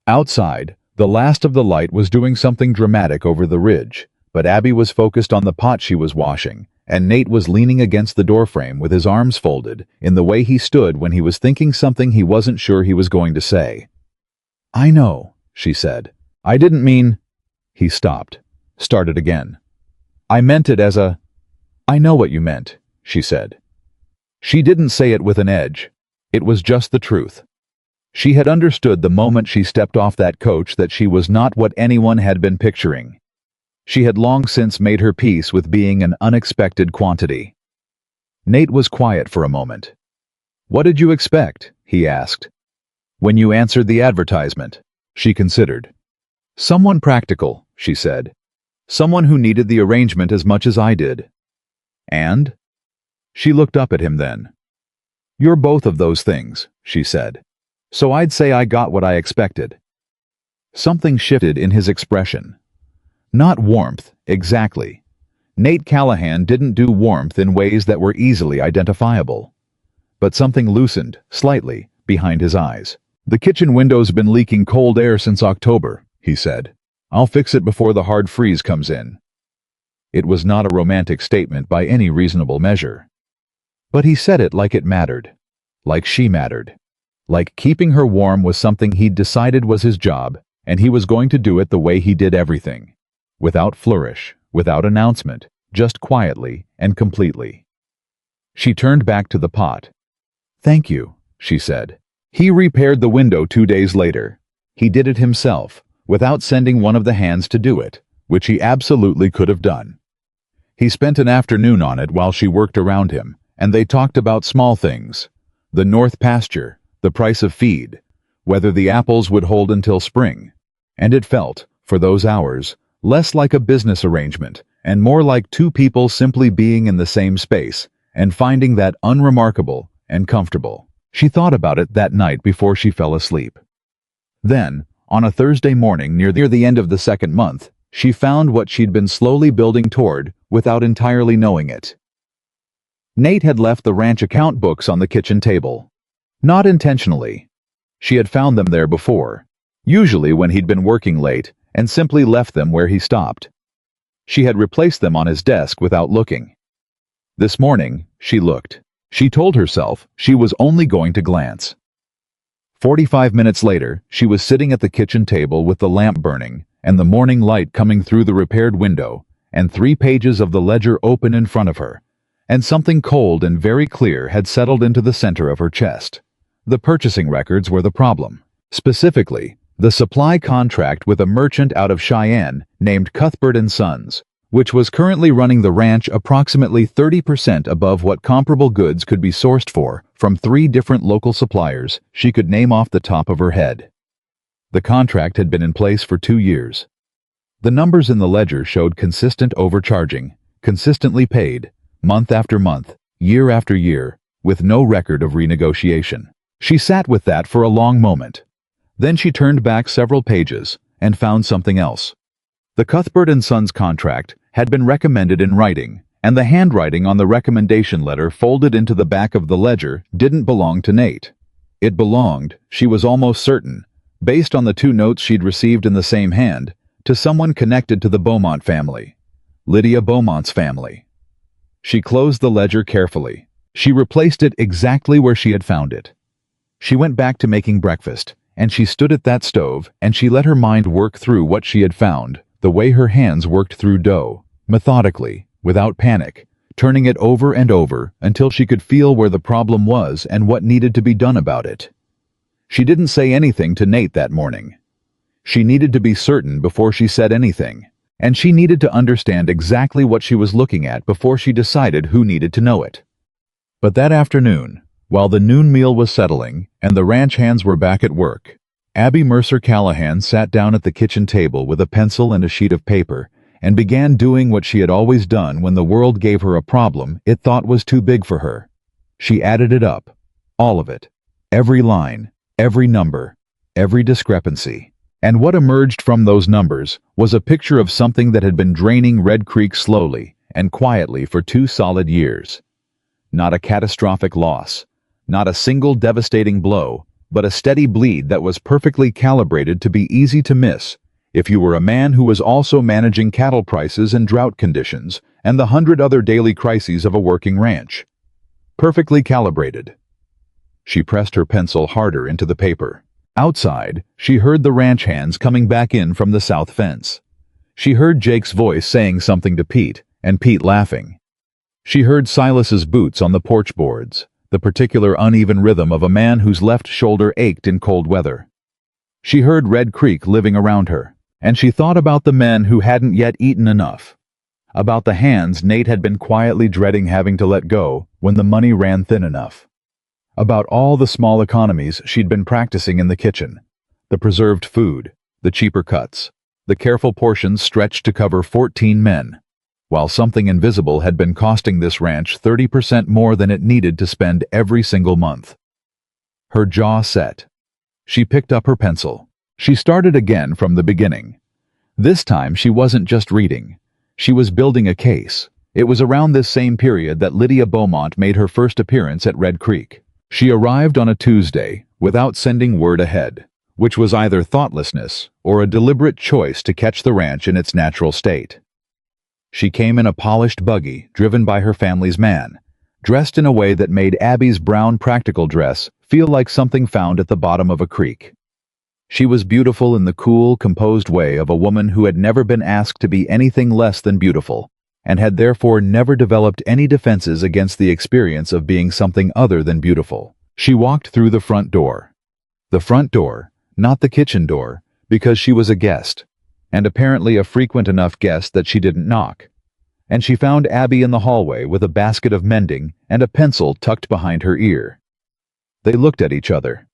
Outside, The last of the light was doing something dramatic over the ridge, but Abby was focused on the pot she was washing, and Nate was leaning against the doorframe with his arms folded, in the way he stood when he was thinking something he wasn't sure he was going to say. "I know," she said. "I didn't mean—" He stopped, started again. "I meant it as a—" "I know what you meant," she said. She didn't say it with an edge. It was just the truth. She had understood the moment she stepped off that coach that she was not what anyone had been picturing. She had long since made her peace with being an unexpected quantity. Nate was quiet for a moment. "What did you expect?" he asked. "When you answered the advertisement," she considered. "Someone practical," she said. "Someone who needed the arrangement as much as I did." "And?" She looked up at him then. "You're both of those things," she said. "So I'd say I got what I expected." Something shifted in his expression. Not warmth, exactly. Nate Callahan didn't do warmth in ways that were easily identifiable. But something loosened, slightly, behind his eyes. "The kitchen window's been leaking cold air since October," he said. "I'll fix it before the hard freeze comes in." It was not a romantic statement by any reasonable measure. But he said it like it mattered. Like she mattered. Like keeping her warm was something he'd decided was his job, and he was going to do it the way he did everything. Without flourish, without announcement, just quietly and completely. She turned back to the pot. "Thank you," she said. He repaired the window 2 days later. He did it himself, without sending one of the hands to do it, which he absolutely could have done. He spent an afternoon on it while she worked around him, and they talked about small things. The north pasture, the price of feed, whether the apples would hold until spring. And it felt, for those hours, less like a business arrangement, and more like two people simply being in the same space, and finding that unremarkable and comfortable. She thought about it that night before she fell asleep. Then, on a Thursday morning near the end of the second month, she found what she'd been slowly building toward without entirely knowing it. Nate had left the ranch account books on the kitchen table. Not intentionally. She had found them there before, usually when he'd been working late, and simply left them where he stopped. She had replaced them on his desk without looking. This morning, she looked. She told herself she was only going to glance. 45 minutes later, she was sitting at the kitchen table with the lamp burning, and the morning light coming through the repaired window, and 3 pages of the ledger open in front of her, and something cold and very clear had settled into the center of her chest. The purchasing records were the problem. Specifically, the supply contract with a merchant out of Cheyenne named Cuthbert & Sons, which was currently running the ranch approximately 30% above what comparable goods could be sourced for from 3 different local suppliers she could name off the top of her head. The contract had been in place for 2 years. The numbers in the ledger showed consistent overcharging, consistently paid, month after month, year after year, with no record of renegotiation. She sat with that for a long moment. Then she turned back several pages and found something else. The Cuthbert & Sons contract had been recommended in writing, and the handwriting on the recommendation letter folded into the back of the ledger didn't belong to Nate. It belonged, she was almost certain, based on the 2 notes she'd received in the same hand, to someone connected to the Beaumont family, Lydia Beaumont's family. She closed the ledger carefully. She replaced it exactly where she had found it. She went back to making breakfast, and she stood at that stove, and she let her mind work through what she had found, the way her hands worked through dough, methodically, without panic, turning it over and over until she could feel where the problem was and what needed to be done about it. She didn't say anything to Nate that morning. She needed to be certain before she said anything, and she needed to understand exactly what she was looking at before she decided who needed to know it. But that afternoon, while the noon meal was settling and the ranch hands were back at work, Abby Mercer Callahan sat down at the kitchen table with a pencil and a sheet of paper and began doing what she had always done when the world gave her a problem it thought was too big for her. She added it up, all of it, every line, every number, every discrepancy. And what emerged from those numbers was a picture of something that had been draining Red Creek slowly and quietly for 2 solid years. Not a catastrophic loss, not a single devastating blow, but a steady bleed that was perfectly calibrated to be easy to miss if you were a man who was also managing cattle prices and drought conditions and the 100 other daily crises of a working ranch. Perfectly calibrated. She pressed her pencil harder into the paper. Outside, she heard the ranch hands coming back in from the south fence. She heard Jake's voice saying something to Pete, and Pete laughing. She heard Silas's boots on the porch boards, the particular uneven rhythm of a man whose left shoulder ached in cold weather. She heard Red Creek living around her, and she thought about the men who hadn't yet eaten enough, about the hands Nate had been quietly dreading having to let go when the money ran thin enough, about all the small economies she'd been practicing in the kitchen, the preserved food, the cheaper cuts, the careful portions stretched to cover 14 men, while something invisible had been costing this ranch 30% more than it needed to spend every single month. Her jaw set. She picked up her pencil. She started again from the beginning. This time she wasn't just reading. She was building a case. It was around this same period that Lydia Beaumont made her first appearance at Red Creek. She arrived on a Tuesday without sending word ahead, which was either thoughtlessness or a deliberate choice to catch the ranch in its natural state. She came in a polished buggy driven by her family's man, dressed in a way that made Abby's brown practical dress feel like something found at the bottom of a creek. She was beautiful in the cool, composed way of a woman who had never been asked to be anything less than beautiful, and had therefore never developed any defenses against the experience of being something other than beautiful. She walked through the front door. The front door, not the kitchen door, because she was a guest, and apparently a frequent enough guest that she didn't knock. And she found Abby in the hallway with a basket of mending and a pencil tucked behind her ear. They looked at each other.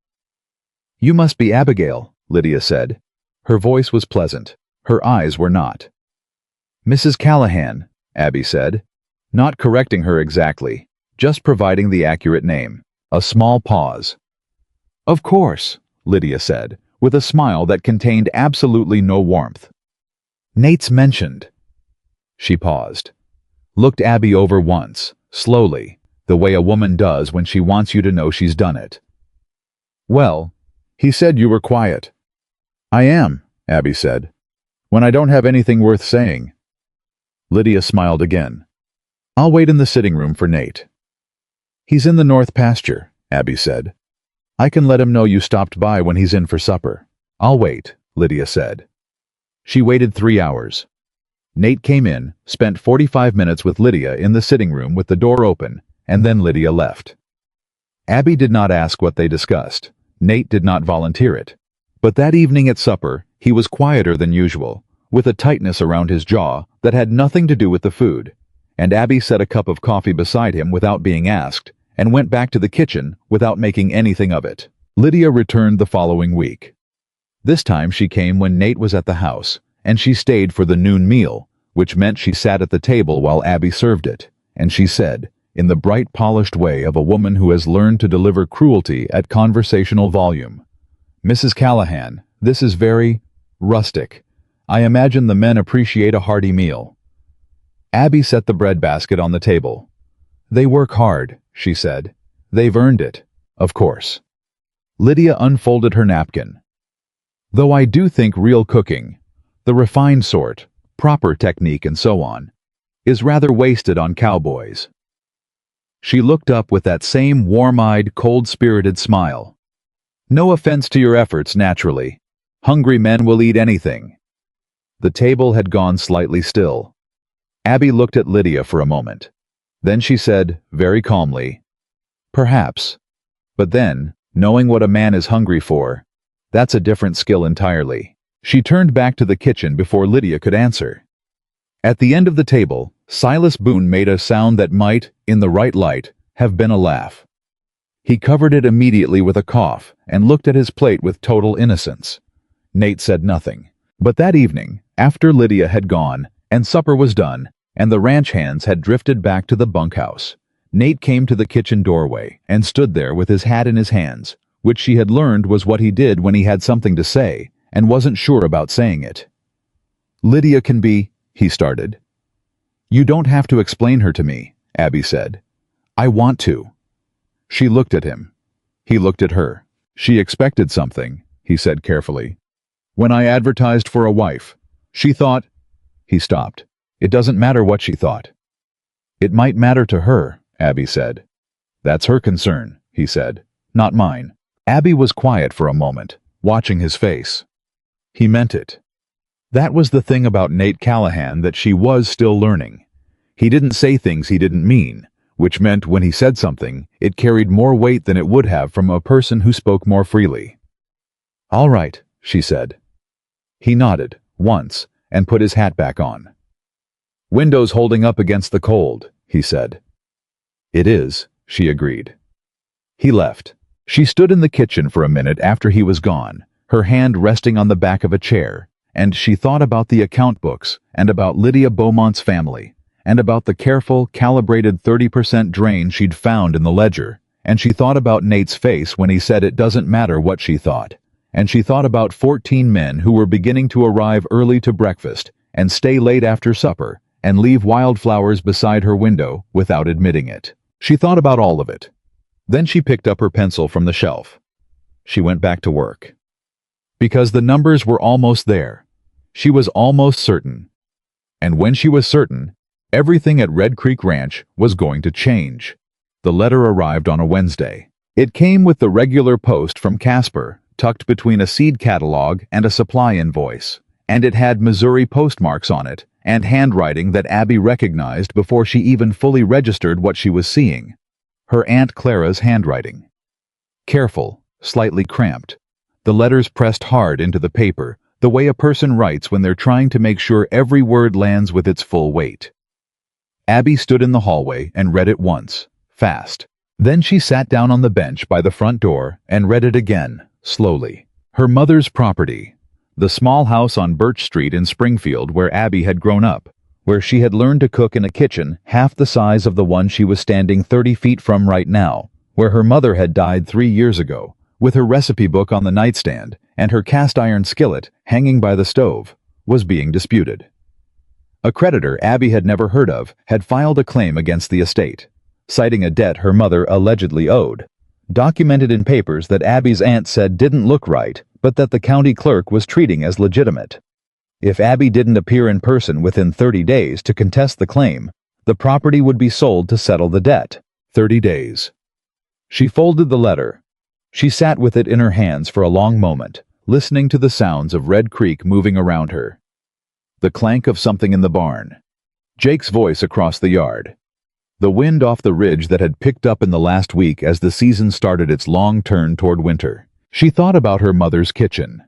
"You must be Abigail," Lydia said. Her voice was pleasant. Her eyes were not. "Mrs. Callahan," Abby said, not correcting her exactly, just providing the accurate name. A small pause. "Of course," Lydia said, with a smile that contained absolutely no warmth. "Nate's mentioned." She paused. Looked Abby over once, slowly, the way a woman does when she wants you to know she's done it. "Well, he said you were quiet." "I am," Abby said, "when I don't have anything worth saying." Lydia smiled again. "I'll wait in the sitting room for Nate." "He's in the north pasture," Abby said. "I can let him know you stopped by when he's in for supper." "I'll wait," Lydia said. She waited 3 hours. Nate came in, spent 45 minutes with Lydia in the sitting room with the door open, and then Lydia left. Abby did not ask what they discussed. Nate did not volunteer it. But that evening at supper, he was quieter than usual, with a tightness around his jaw that had nothing to do with the food, and Abby set a cup of coffee beside him without being asked, and went back to the kitchen without making anything of it. Lydia returned the following week. This time she came when Nate was at the house, and she stayed for the noon meal, which meant she sat at the table while Abby served it, and she said, in the bright, polished way of a woman who has learned to deliver cruelty at conversational volume, "Mrs. Callahan, this is very rustic. I imagine the men appreciate a hearty meal." Abby set the breadbasket on the table. "They work hard," she said. "They've earned it, of course." Lydia unfolded her napkin. "Though I do think real cooking, the refined sort, proper technique and so on, is rather wasted on cowboys." She looked up with that same warm-eyed, cold-spirited smile. "No offense to your efforts, naturally. Hungry men will eat anything." The table had gone slightly still. Abby looked at Lydia for a moment. Then she said, very calmly, "Perhaps. But then, knowing what a man is hungry for, that's a different skill entirely." She turned back to the kitchen before Lydia could answer. At the end of the table, Silas Boone made a sound that might, in the right light, have been a laugh. He covered it immediately with a cough and looked at his plate with total innocence. Nate said nothing. But that evening, after Lydia had gone, and supper was done, and the ranch hands had drifted back to the bunkhouse, Nate came to the kitchen doorway and stood there with his hat in his hands, which she had learned was what he did when he had something to say and wasn't sure about saying it. "Lydia can be," he started. "You don't have to explain her to me," Abby said. "I want to." She looked at him. He looked at her. She expected something, he said carefully. When I advertised for a wife, she thought... He stopped. It doesn't matter what she thought. It might matter to her, Abby said. That's her concern, he said, not mine. Abby was quiet for a moment, watching his face. He meant it. That was the thing about Nate Callahan that she was still learning. He didn't say things he didn't mean, which meant when he said something, it carried more weight than it would have from a person who spoke more freely. All right, she said. He nodded, once, and put his hat back on. Windows holding up against the cold, he said. It is, she agreed. He left. She stood in the kitchen for a minute after he was gone, her hand resting on the back of a chair, and she thought about the account books, and about Lydia Beaumont's family, and about the careful, calibrated 30% drain she'd found in the ledger, and she thought about Nate's face when he said it doesn't matter what she thought, and she thought about 14 men who were beginning to arrive early to breakfast, and stay late after supper, and leave wildflowers beside her window without admitting it. She thought about all of it. Then she picked up her pencil from the shelf. She went back to work. Because the numbers were almost there. She was almost certain. And when she was certain, everything at Red Creek Ranch was going to change. The letter arrived on a Wednesday. It came with the regular post from Casper, tucked between a seed catalog and a supply invoice, and it had Missouri postmarks on it, and handwriting that Abby recognized before she even fully registered what she was seeing. Her Aunt Clara's handwriting. Careful, slightly cramped. The letters pressed hard into the paper, the way a person writes when they're trying to make sure every word lands with its full weight. Abby stood in the hallway and read it once, fast. Then she sat down on the bench by the front door and read it again, slowly. Her mother's property. The small house on Birch Street in Springfield where Abby had grown up, where she had learned to cook in a kitchen half the size of the one she was standing 30 feet from right now, where her mother had died 3 years ago, with her recipe book on the nightstand and her cast-iron skillet hanging by the stove, was being disputed. A creditor Abby had never heard of had filed a claim against the estate, citing a debt her mother allegedly owed, documented in papers that Abby's aunt said didn't look right, but that the county clerk was treating as legitimate. If Abby didn't appear in person within 30 days to contest the claim, the property would be sold to settle the debt. 30 days. She folded the letter. She sat with it in her hands for a long moment, listening to the sounds of Red Creek moving around her. The clank of something in the barn. Jake's voice across the yard. The wind off the ridge that had picked up in the last week as the season started its long turn toward winter. She thought about her mother's kitchen.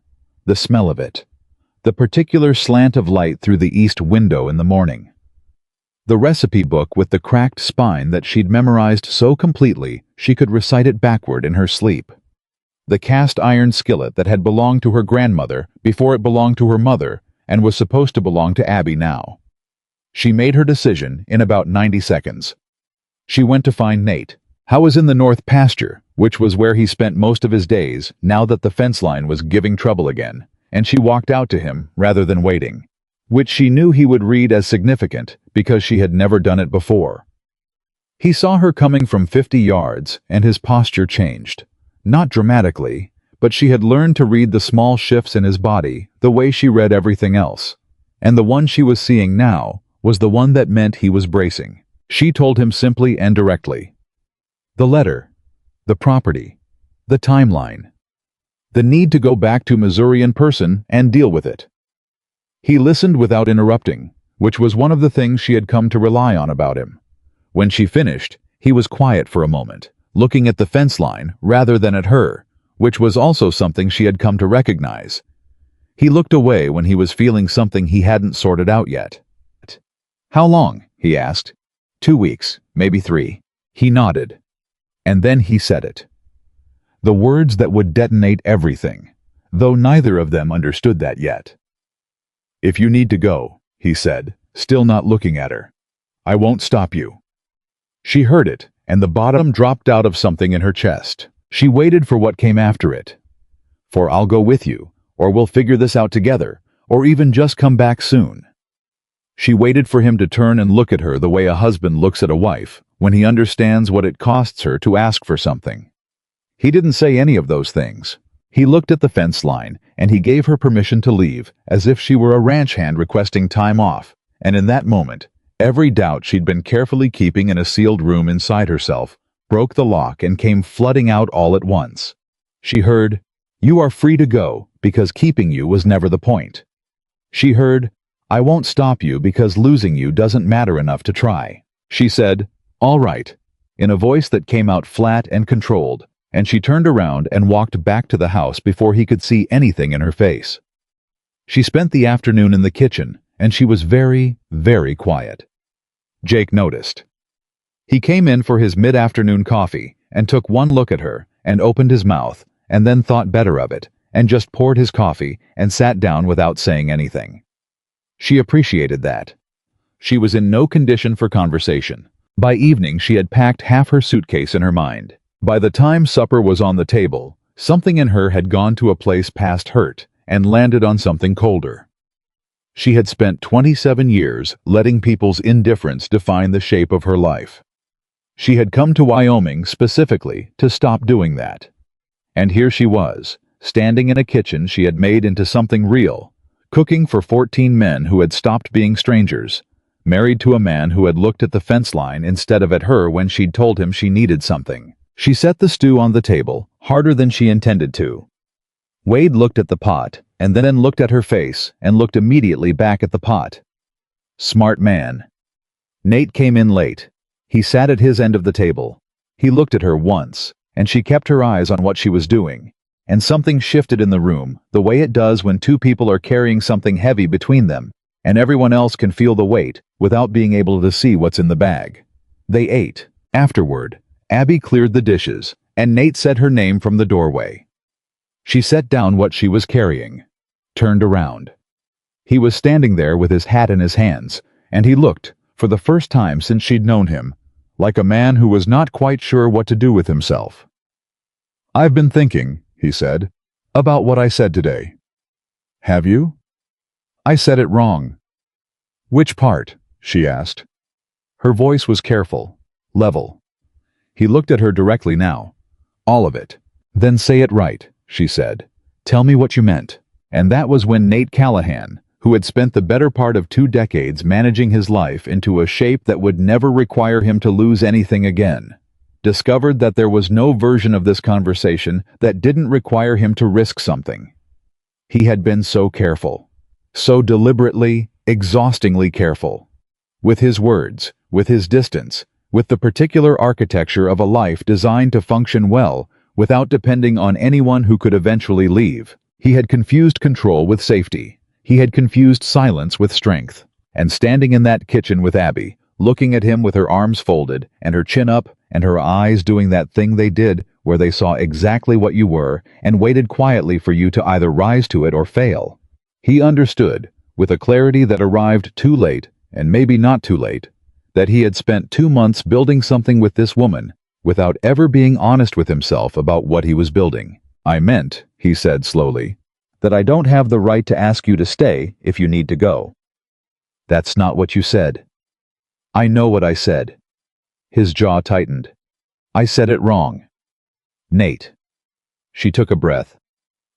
The smell of it. The particular slant of light through the east window in the morning. The recipe book with the cracked spine that she'd memorized so completely she could recite it backward in her sleep. The cast-iron skillet that had belonged to her grandmother before it belonged to her mother and was supposed to belong to Abby now. She made her decision in about 90 seconds. She went to find Nate. How was in the north pasture, which was where he spent most of his days now that the fence line was giving trouble again, and she walked out to him rather than waiting, which she knew he would read as significant because she had never done it before. He saw her coming from 50 yards, and his posture changed. Not dramatically, but she had learned to read the small shifts in his body the way she read everything else, and the one she was seeing now was the one that meant he was bracing. She told him simply and directly. The letter, the property, the timeline, the need to go back to Missouri in person and deal with it. He listened without interrupting, which was one of the things she had come to rely on about him. When she finished, he was quiet for a moment, looking at the fence line rather than at her, which was also something she had come to recognize. He looked away when he was feeling something he hadn't sorted out yet. How long? He asked. 2 weeks, maybe 3. He nodded. And then he said it. The words that would detonate everything, though neither of them understood that yet. If you need to go, he said, still not looking at her. I won't stop you. She heard it, and the bottom dropped out of something in her chest. She waited for what came after it. For I'll go with you, or we'll figure this out together, or even just come back soon. She waited for him to turn and look at her the way a husband looks at a wife when he understands what it costs her to ask for something. He didn't say any of those things. He looked at the fence line, and he gave her permission to leave, as if she were a ranch hand requesting time off. And in that moment, every doubt she'd been carefully keeping in a sealed room inside herself broke the lock and came flooding out all at once. She heard, "You are free to go, because keeping you was never the point." She heard, "I won't stop you because losing you doesn't matter enough to try." She said, "All right," in a voice that came out flat and controlled, and she turned around and walked back to the house before he could see anything in her face. She spent the afternoon in the kitchen, and she was very, very quiet. Jake noticed. He came in for his mid-afternoon coffee and took one look at her and opened his mouth and then thought better of it and just poured his coffee and sat down without saying anything. She appreciated that. She was in no condition for conversation. By evening, she had packed half her suitcase in her mind. By the time supper was on the table, something in her had gone to a place past hurt and landed on something colder. She had spent 27 years letting people's indifference define the shape of her life. She had come to Wyoming specifically to stop doing that. And here she was, standing in a kitchen she had made into something real, cooking for 14 men who had stopped being strangers, married to a man who had looked at the fence line instead of at her when she'd told him she needed something. She set the stew on the table, harder than she intended to. Wade looked at the pot, and then looked at her face, and looked immediately back at the pot. Smart man. Nate came in late. He sat at his end of the table. He looked at her once, and she kept her eyes on what she was doing, and something shifted in the room, the way it does when two people are carrying something heavy between them, and everyone else can feel the weight without being able to see what's in the bag. They ate. Afterward, Abby cleared the dishes, and Nate said her name from the doorway. She set down what she was carrying, turned around. He was standing there with his hat in his hands, and he looked, for the first time since she'd known him, like a man who was not quite sure what to do with himself. "I've been thinking," he said, "about what I said today." "Have you?" "I said it wrong." "Which part?" she asked. Her voice was careful, level. He looked at her directly now. "All of it." "Then say it right," she said. "Tell me what you meant." And that was when Nate Callahan, who had spent the better part of 2 decades managing his life into a shape that would never require him to lose anything again, discovered that there was no version of this conversation that didn't require him to risk something. He had been so careful, so deliberately, exhaustingly careful. With his words, with his distance, with the particular architecture of a life designed to function well without depending on anyone who could eventually leave. He had confused control with safety. He had confused silence with strength. And standing in that kitchen with Abby, looking at him with her arms folded and her chin up and her eyes doing that thing they did where they saw exactly what you were and waited quietly for you to either rise to it or fail. He understood, with a clarity that arrived too late, and maybe not too late, that he had spent 2 months building something with this woman without ever being honest with himself about what he was building. "I meant," he said slowly, "that I don't have the right to ask you to stay if you need to go." "That's not what you said." "I know what I said." His jaw tightened. "I said it wrong." "Nate." She took a breath.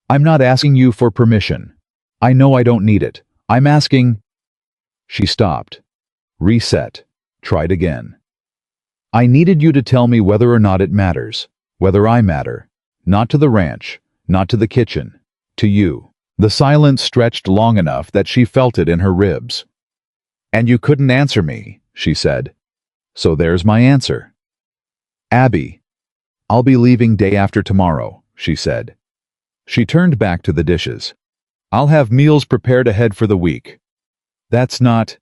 "I'm not asking you for permission. I know I don't need it. I'm asking—" She stopped. Reset. Tried again. "I needed you to tell me whether or not it matters. Whether I matter. Not to the ranch. Not to the kitchen. To you." The silence stretched long enough that she felt it in her ribs. "And you couldn't answer me," she said. "So there's my answer." "Abby." "I'll be leaving day after tomorrow," she said. She turned back to the dishes. "I'll have meals prepared ahead for the week." "That's not—"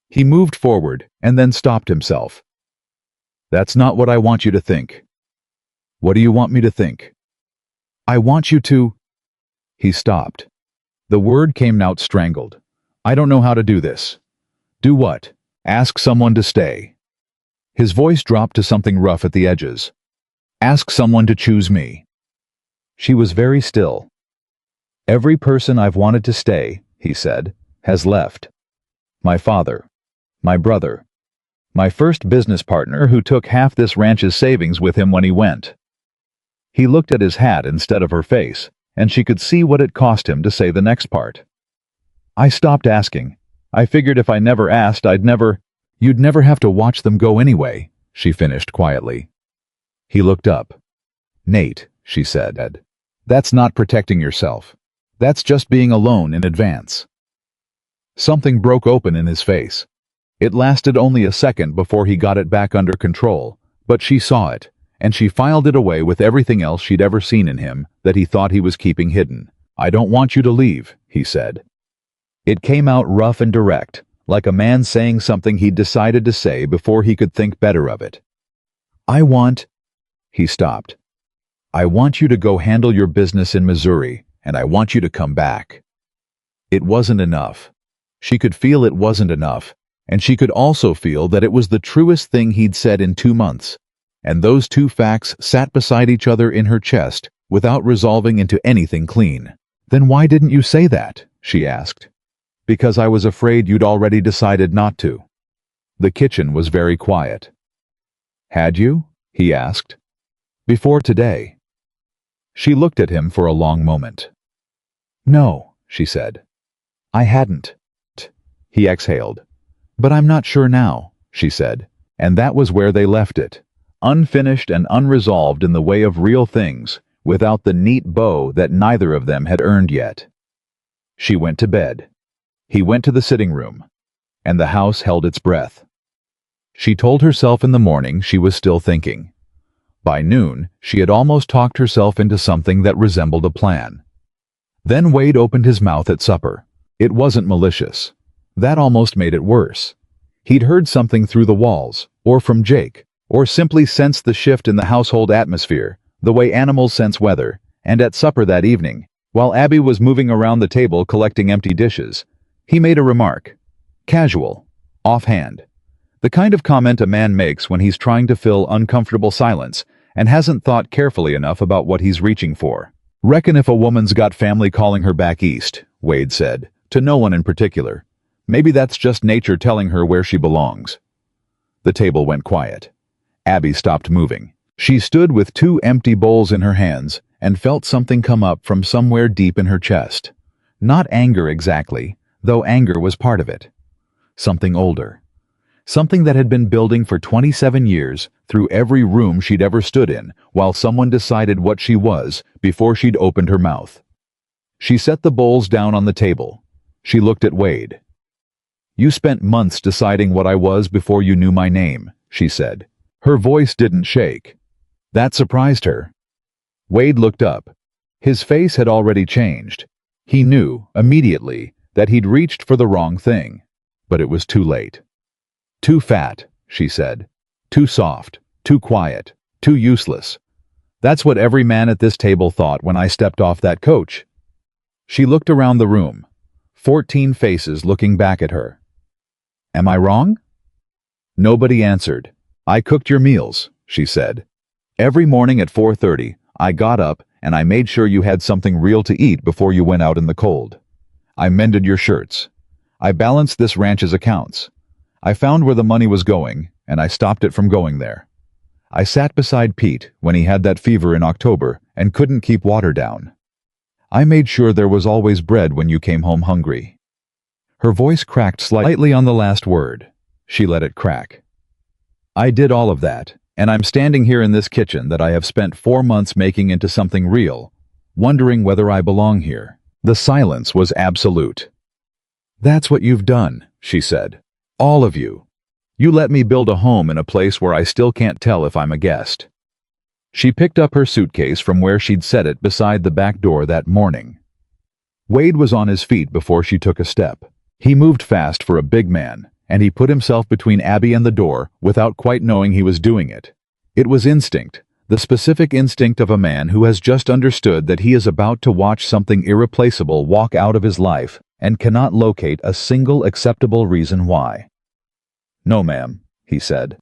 He moved forward and then stopped himself. "That's not what I want you to think." "What do you want me to think?" "I want you to—" He stopped. The word came out strangled. "I don't know how to do this." "Do what?" "Ask someone to stay." His voice dropped to something rough at the edges. "Ask someone to choose me." She was very still. "Every person I've wanted to stay," he said, "has left. My father. My brother. My first business partner who took half this ranch's savings with him when he went." He looked at his hat instead of her face, and she could see what it cost him to say the next part. I stopped asking. I figured if I never asked, you'd never have to watch them go anyway, she finished quietly. He looked up. Nate, she said, that's not protecting yourself. That's just being alone in advance. Something broke open in his face. It lasted only a second before he got it back under control, but she saw it, and she filed it away with everything else she'd ever seen in him that he thought he was keeping hidden. I don't want you to leave, he said. It came out rough and direct, like a man saying something he'd decided to say before he could think better of it. He stopped. I want you to go handle your business in Missouri, and I want you to come back. It wasn't enough. She could feel it wasn't enough, and she could also feel that it was the truest thing he'd said in 2 months, and those two facts sat beside each other in her chest without resolving into anything clean. Then why didn't you say that? She asked. Because I was afraid you'd already decided not to. The kitchen was very quiet. Had you? He asked. Before today. She looked at him for a long moment. No, she said. I hadn't. He exhaled. But I'm not sure now, she said, and that was where they left it, unfinished and unresolved in the way of real things, without the neat bow that neither of them had earned yet. She went to bed. He went to the sitting room, and the house held its breath. She told herself in the morning she was still thinking. By noon, she had almost talked herself into something that resembled a plan. Then Wade opened his mouth at supper. It wasn't malicious. That almost made it worse. He'd heard something through the walls, or from Jake, or simply sensed the shift in the household atmosphere, the way animals sense weather, and at supper that evening, while Abby was moving around the table collecting empty dishes, he made a remark. Casual, offhand. The kind of comment a man makes when he's trying to fill uncomfortable silence and hasn't thought carefully enough about what he's reaching for. Reckon if a woman's got family calling her back east, Wade said, to no one in particular. Maybe that's just nature telling her where she belongs. The table went quiet. Abby stopped moving. She stood with 2 empty bowls in her hands and felt something come up from somewhere deep in her chest. Not anger exactly, though anger was part of it. Something older. Something that had been building for 27 years through every room she'd ever stood in while someone decided what she was before she'd opened her mouth. She set the bowls down on the table. She looked at Wade. You spent months deciding what I was before you knew my name, she said. Her voice didn't shake. That surprised her. Wade looked up. His face had already changed. He knew, immediately, that he'd reached for the wrong thing. But it was too late. Too fat, she said. Too soft, too quiet, too useless. That's what every man at this table thought when I stepped off that coach. She looked around the room. 14 faces looking back at her. Am I wrong? Nobody answered. I cooked your meals, she said. Every morning at 4:30, I got up and I made sure you had something real to eat before you went out in the cold. I mended your shirts. I balanced this ranch's accounts. I found where the money was going, and I stopped it from going there. I sat beside Pete when he had that fever in October and couldn't keep water down. I made sure there was always bread when you came home hungry. Her voice cracked slightly on the last word. She let it crack. I did all of that, and I'm standing here in this kitchen that I have spent 4 months making into something real, wondering whether I belong here. The silence was absolute. That's what you've done, she said. All of you. You let me build a home in a place where I still can't tell if I'm a guest. She picked up her suitcase from where she'd set it beside the back door that morning. Wade was on his feet before she took a step. He moved fast for a big man, and he put himself between Abby and the door without quite knowing he was doing it. It was instinct, the specific instinct of a man who has just understood that he is about to watch something irreplaceable walk out of his life and cannot locate a single acceptable reason why. No, ma'am, he said.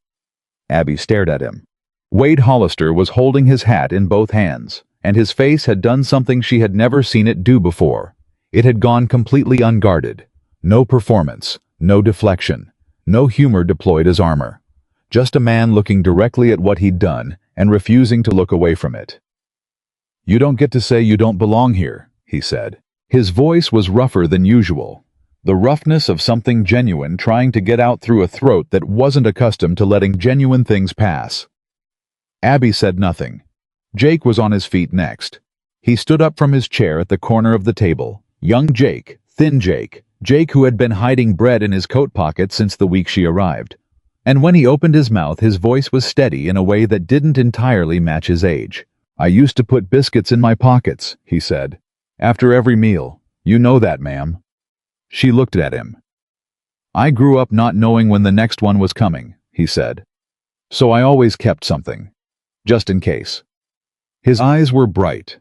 Abby stared at him. Wade Hollister was holding his hat in both hands, and his face had done something she had never seen it do before. It had gone completely unguarded. No performance, no deflection, no humor deployed as armor. Just a man looking directly at what he'd done and refusing to look away from it. "You don't get to say you don't belong here," he said. His voice was rougher than usual, the roughness of something genuine trying to get out through a throat that wasn't accustomed to letting genuine things pass. Abby said nothing. Jake was on his feet next. He stood up from his chair at the corner of the table. Young Jake, thin Jake, Jake who had been hiding bread in his coat pocket since the week she arrived. And when he opened his mouth, his voice was steady in a way that didn't entirely match his age. "I used to put biscuits in my pockets," he said. "After every meal. You know that, ma'am." She looked at him. "I grew up not knowing when the next one was coming," he said. "So I always kept something. Just in case." His eyes were bright.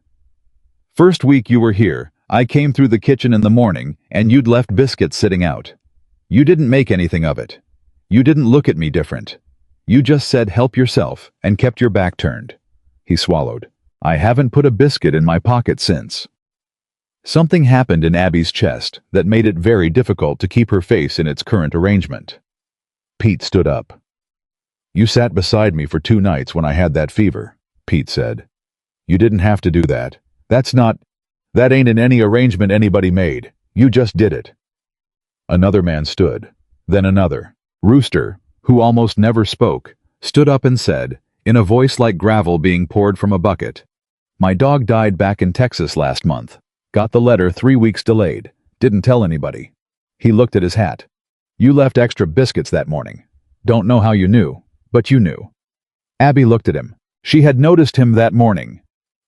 "First week you were here, I came through the kitchen in the morning, and you'd left biscuits sitting out. You didn't make anything of it. You didn't look at me different. You just said help yourself, and kept your back turned." He swallowed. "I haven't put a biscuit in my pocket since." Something happened in Abby's chest that made it very difficult to keep her face in its current arrangement. Pete stood up. "You sat beside me for 2 nights when I had that fever," Pete said. "You didn't have to do that. That ain't in any arrangement anybody made. You just did it." Another man stood. Then another. Rooster, who almost never spoke, stood up and said, in a voice like gravel being poured from a bucket, "My dog died back in Texas last month. Got the letter 3 weeks delayed. Didn't tell anybody." He looked at his hat. "You left extra biscuits that morning. Don't know how you knew, but you knew." Abby looked at him. She had noticed him that morning.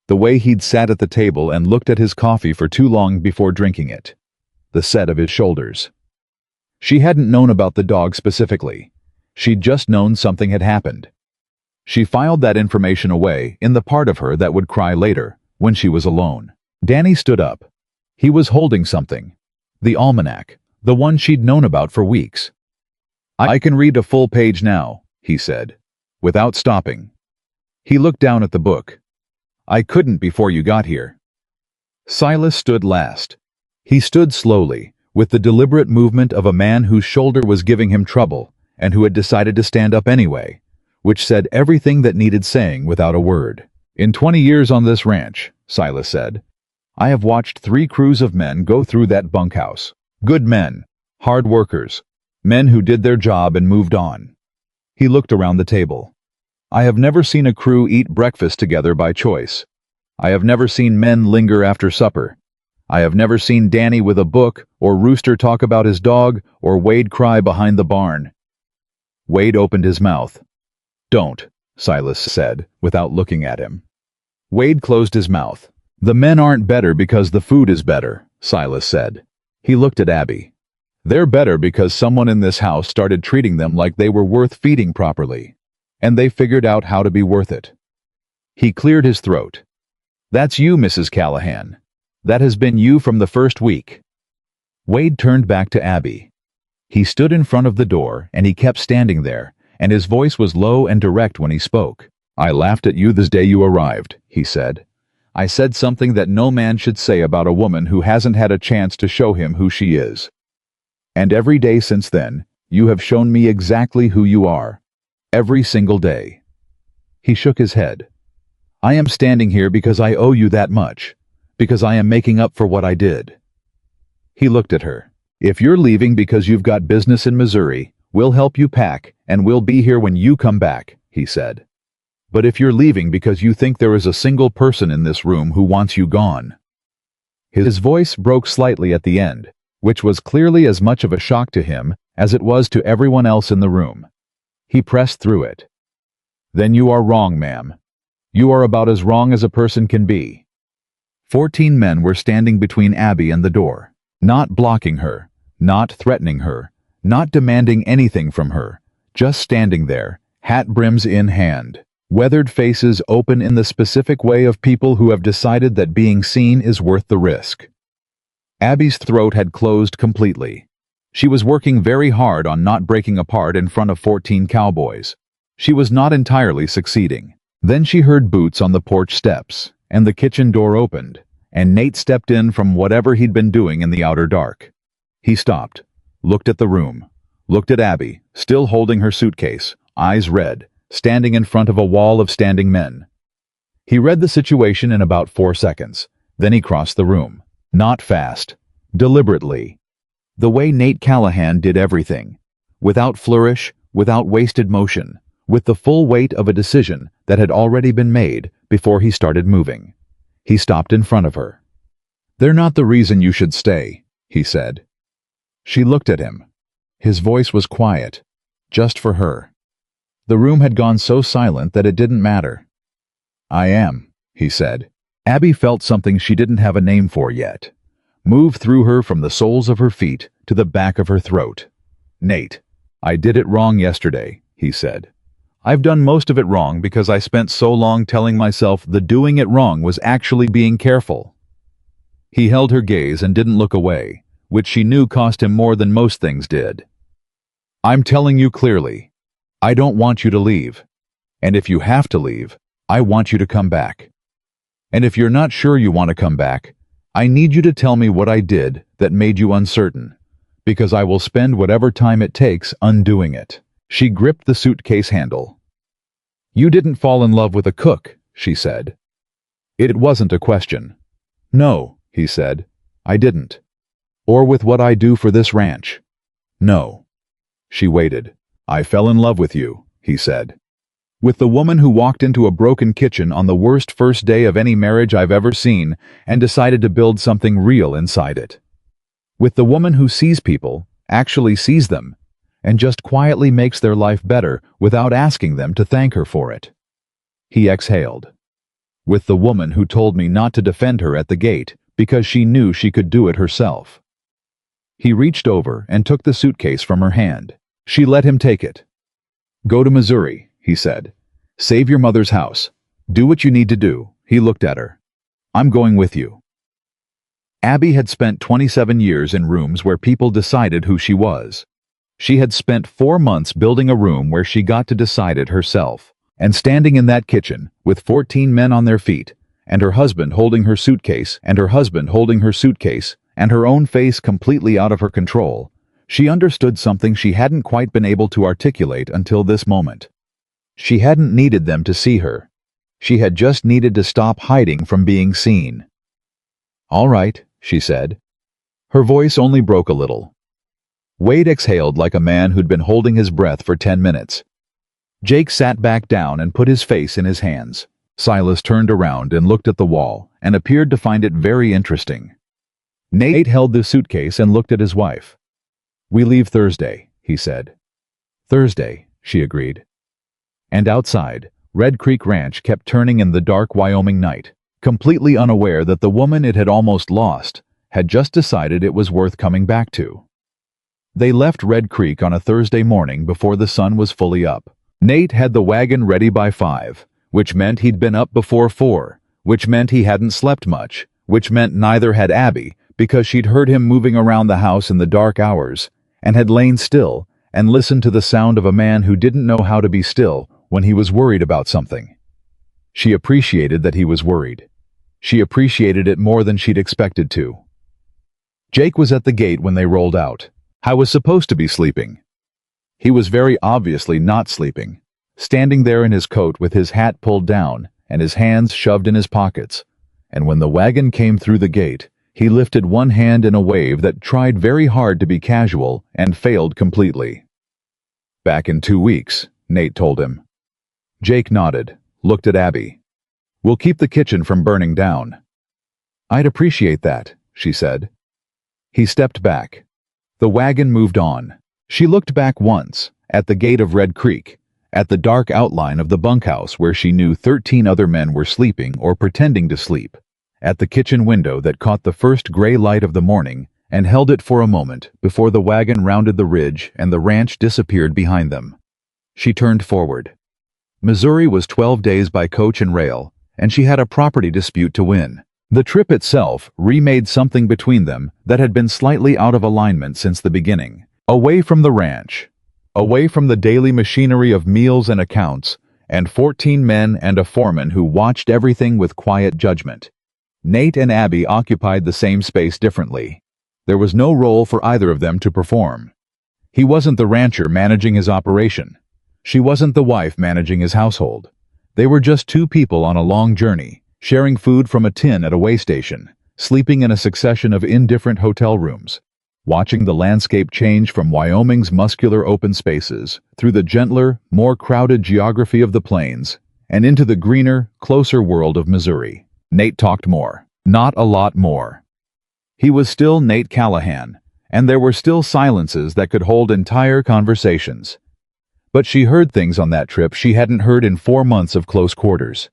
The way he'd sat at the table and looked at his coffee for too long before drinking it. The set of his shoulders. She hadn't known about the dog specifically. She'd just known something had happened. She filed that information away in the part of her that would cry later, when she was alone. Danny stood up. He was holding something. The almanac, the one she'd known about for weeks. "I can read a full page now," he said, without stopping. He looked down at the book. "I couldn't before you got here." Silas stood last. He stood slowly, with the deliberate movement of a man whose shoulder was giving him trouble, and who had decided to stand up anyway, which said everything that needed saying without a word. "In 20 years on this ranch," Silas said, "I have watched 3 crews of men go through that bunkhouse. Good men, hard workers, men who did their job and moved on." He looked around the table. "I have never seen a crew eat breakfast together by choice. I have never seen men linger after supper. I have never seen Danny with a book, or Rooster talk about his dog, or Wade cry behind the barn." Wade opened his mouth. "Don't," Silas said, without looking at him. Wade closed his mouth. "The men aren't better because the food is better," Silas said. He looked at Abby. "They're better because someone in this house started treating them like they were worth feeding properly. And they figured out how to be worth it." He cleared his throat. "That's you, Mrs. Callahan. That has been you from the first week." Wade turned back to Abby. He stood in front of the door, and he kept standing there, and his voice was low and direct when he spoke. "I laughed at you this day you arrived," he said. "I said something that no man should say about a woman who hasn't had a chance to show him who she is. And every day since then, you have shown me exactly who you are. Every single day." He shook his head. "I am standing here because I owe you that much, because I am making up for what I did." He looked at her. "If you're leaving because you've got business in Missouri, we'll help you pack, and we'll be here when you come back," he said. "But if you're leaving because you think there is a single person in this room who wants you gone." His voice broke slightly at the end, which was clearly as much of a shock to him as it was to everyone else in the room. He pressed through it. "Then you are wrong, ma'am. You are about as wrong as a person can be." 14 men were standing between Abby and the door, not blocking her, not threatening her, not demanding anything from her, just standing there, hat brims in hand, weathered faces open in the specific way of people who have decided that being seen is worth the risk. Abby's throat had closed completely. She was working very hard on not breaking apart in front of 14 cowboys. She was not entirely succeeding. Then she heard boots on the porch steps, and the kitchen door opened, and Nate stepped in from whatever he'd been doing in the outer dark. He stopped, looked at the room, looked at Abby, still holding her suitcase, eyes red, standing in front of a wall of standing men. He read the situation in about 4 seconds. Then he crossed the room. Not fast. Deliberately. The way Nate Callahan did everything. Without flourish, without wasted motion. With the full weight of a decision that had already been made before he started moving. He stopped in front of her. "They're not the reason you should stay," he said. She looked at him. His voice was quiet. Just for her. The room had gone so silent that it didn't matter. "I am," he said. Abby felt something she didn't have a name for yet. Move through her from the soles of her feet to the back of her throat. "Nate, I did it wrong yesterday," he said. "I've done most of it wrong because I spent so long telling myself the doing it wrong was actually being careful." He held her gaze and didn't look away, which she knew cost him more than most things did. "I'm telling you clearly, I don't want you to leave. And if you have to leave, I want you to come back. And if you're not sure you want to come back, I need you to tell me what I did that made you uncertain, because I will spend whatever time it takes undoing it." She gripped the suitcase handle. "You didn't fall in love with a cook," she said. It wasn't a question. "No," he said, "I didn't. Or with what I do for this ranch. No." She waited. "I fell in love with you," he said. "With the woman who walked into a broken kitchen on the worst first day of any marriage I've ever seen and decided to build something real inside it. With the woman who sees people, actually sees them, and just quietly makes their life better without asking them to thank her for it." He exhaled. "With the woman who told me not to defend her at the gate because she knew she could do it herself." He reached over and took the suitcase from her hand. She let him take it. "Go to Missouri," he said. "Save your mother's house. Do what you need to do." He looked at her. "I'm going with you." Abby had spent 27 years in rooms where people decided who she was. She had spent 4 months building a room where she got to decide it herself. And standing in that kitchen, with 14 men on their feet, and her husband holding her suitcase, and her own face completely out of her control, she understood something she hadn't quite been able to articulate until this moment. She hadn't needed them to see her. She had just needed to stop hiding from being seen. "All right," she said. Her voice only broke a little. Wade exhaled like a man who'd been holding his breath for 10 minutes. Jake sat back down and put his face in his hands. Silas turned around and looked at the wall and appeared to find it very interesting. Nate held the suitcase and looked at his wife. "We leave Thursday," he said. "Thursday," she agreed. And outside, Red Creek Ranch kept turning in the dark Wyoming night, completely unaware that the woman it had almost lost had just decided it was worth coming back to. They left Red Creek on a Thursday morning before the sun was fully up. Nate had the wagon ready by 5, which meant he'd been up before 4, which meant he hadn't slept much, which meant neither had Abby, because she'd heard him moving around the house in the dark hours, and had lain still and listened to the sound of a man who didn't know how to be still when he was worried about something. She appreciated that he was worried. She appreciated it more than she'd expected to. Jake was at the gate when they rolled out. I was supposed to be sleeping. He was very obviously not sleeping, standing there in his coat with his hat pulled down and his hands shoved in his pockets, and when the wagon came through the gate, he lifted one hand in a wave that tried very hard to be casual and failed completely. "Back in 2 weeks," Nate told him. Jake nodded, looked at Abby. "We'll keep the kitchen from burning down." "I'd appreciate that," she said. He stepped back. The wagon moved on. She looked back once, at the gate of Red Creek, at the dark outline of the bunkhouse where she knew 13 other men were sleeping or pretending to sleep, at the kitchen window that caught the first gray light of the morning and held it for a moment before the wagon rounded the ridge and the ranch disappeared behind them. She turned forward. Missouri was 12 days by coach and rail, and she had a property dispute to win. The trip itself remade something between them that had been slightly out of alignment since the beginning. Away from the ranch, away from the daily machinery of meals and accounts, and 14 men and a foreman who watched everything with quiet judgment. Nate and Abby occupied the same space differently. There was no role for either of them to perform. He wasn't the rancher managing his operation. She wasn't the wife managing his household. They were just two people on a long journey, sharing food from a tin at a way station, sleeping in a succession of indifferent hotel rooms, watching the landscape change from Wyoming's muscular open spaces through the gentler, more crowded geography of the plains and into the greener, closer world of Missouri. Nate talked more. Not a lot more. He was still Nate Callahan, and there were still silences that could hold entire conversations. But she heard things on that trip she hadn't heard in 4 months of close quarters.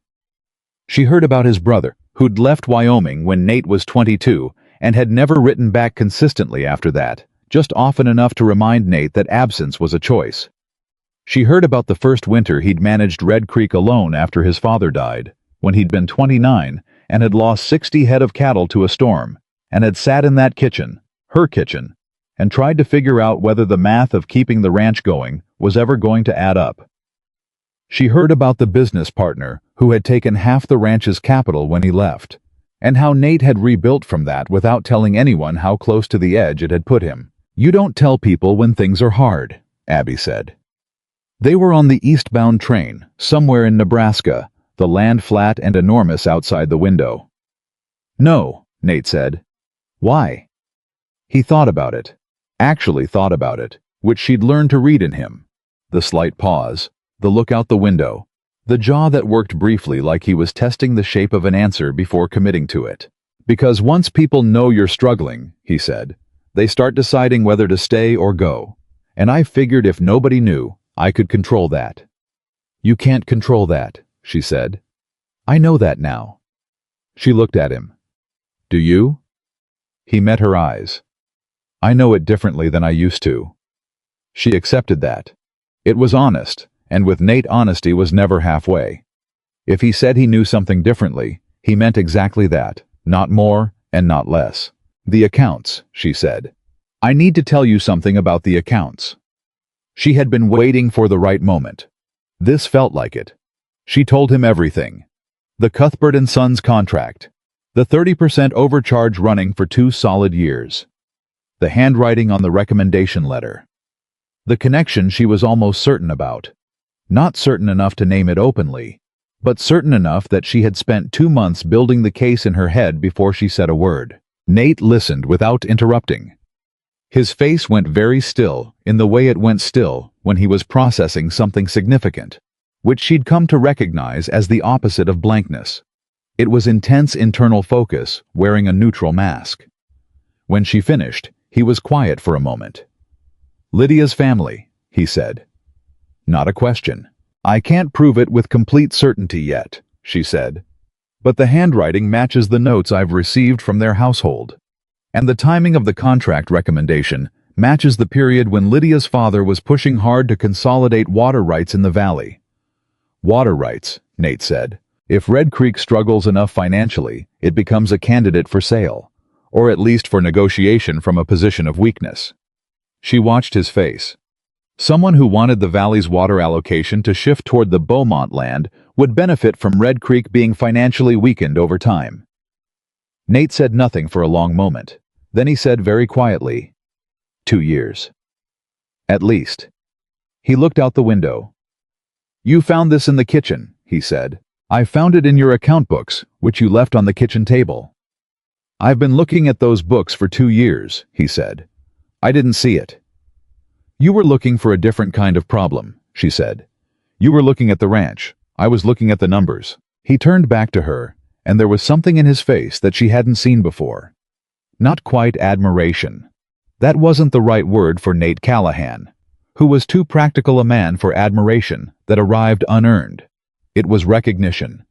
She heard about his brother, who'd left Wyoming when Nate was 22 and had never written back consistently after that, just often enough to remind Nate that absence was a choice. She heard about the first winter he'd managed Red Creek alone after his father died, when he'd been 29 and had lost 60 head of cattle to a storm, and had sat in that kitchen, her kitchen, and tried to figure out whether the math of keeping the ranch going was ever going to add up. She heard about the business partner who had taken half the ranch's capital when he left, and how Nate had rebuilt from that without telling anyone how close to the edge it had put him. "You don't tell people when things are hard," Abby said. They were on the eastbound train, somewhere in Nebraska, the land flat and enormous outside the window. "No," Nate said. "Why?" He thought about it. Actually thought about it, which she'd learned to read in him. The slight pause, the look out the window, the jaw that worked briefly like he was testing the shape of an answer before committing to it. "Because once people know you're struggling," he said, "they start deciding whether to stay or go. And I figured if nobody knew, I could control that." "You can't control that," she said. "I know that now." She looked at him. "Do you?" He met her eyes. "I know it differently than I used to." She accepted that. It was honest, and with Nate honesty was never halfway. If he said he knew something differently, he meant exactly that, not more and not less. "The accounts," she said. "I need to tell you something about the accounts." She had been waiting for the right moment. This felt like it. She told him everything. The Cuthbert and Sons contract. The 30% overcharge running for 2 solid years. The handwriting on the recommendation letter. The connection she was almost certain about. Not certain enough to name it openly, but certain enough that she had spent 2 months building the case in her head before she said a word. Nate listened without interrupting. His face went very still in the way it went still when he was processing something significant, which she'd come to recognize as the opposite of blankness. It was intense internal focus wearing a neutral mask. When she finished, he was quiet for a moment. "Lydia's family," he said. "Not a question. I can't prove it with complete certainty yet," she said. "But the handwriting matches the notes I've received from their household. And the timing of the contract recommendation matches the period when Lydia's father was pushing hard to consolidate water rights in the valley." "Water rights," Nate said. "If Red Creek struggles enough financially, it becomes a candidate for sale, or at least for negotiation from a position of weakness." She watched his face. Someone who wanted the valley's water allocation to shift toward the Beaumont land would benefit from Red Creek being financially weakened over time. Nate said nothing for a long moment. Then he said very quietly, 2 years. At least. He looked out the window. "You found this in the kitchen," he said. "I found it in your account books, which you left on the kitchen table." "I've been looking at those books for 2 years," he said. "I didn't see it." "You were looking for a different kind of problem," she said. "You were looking at the ranch. I was looking at the numbers." He turned back to her, and there was something in his face that she hadn't seen before. Not quite admiration. That wasn't the right word for Nate Callahan, who was too practical a man for admiration that arrived unearned. It was recognition.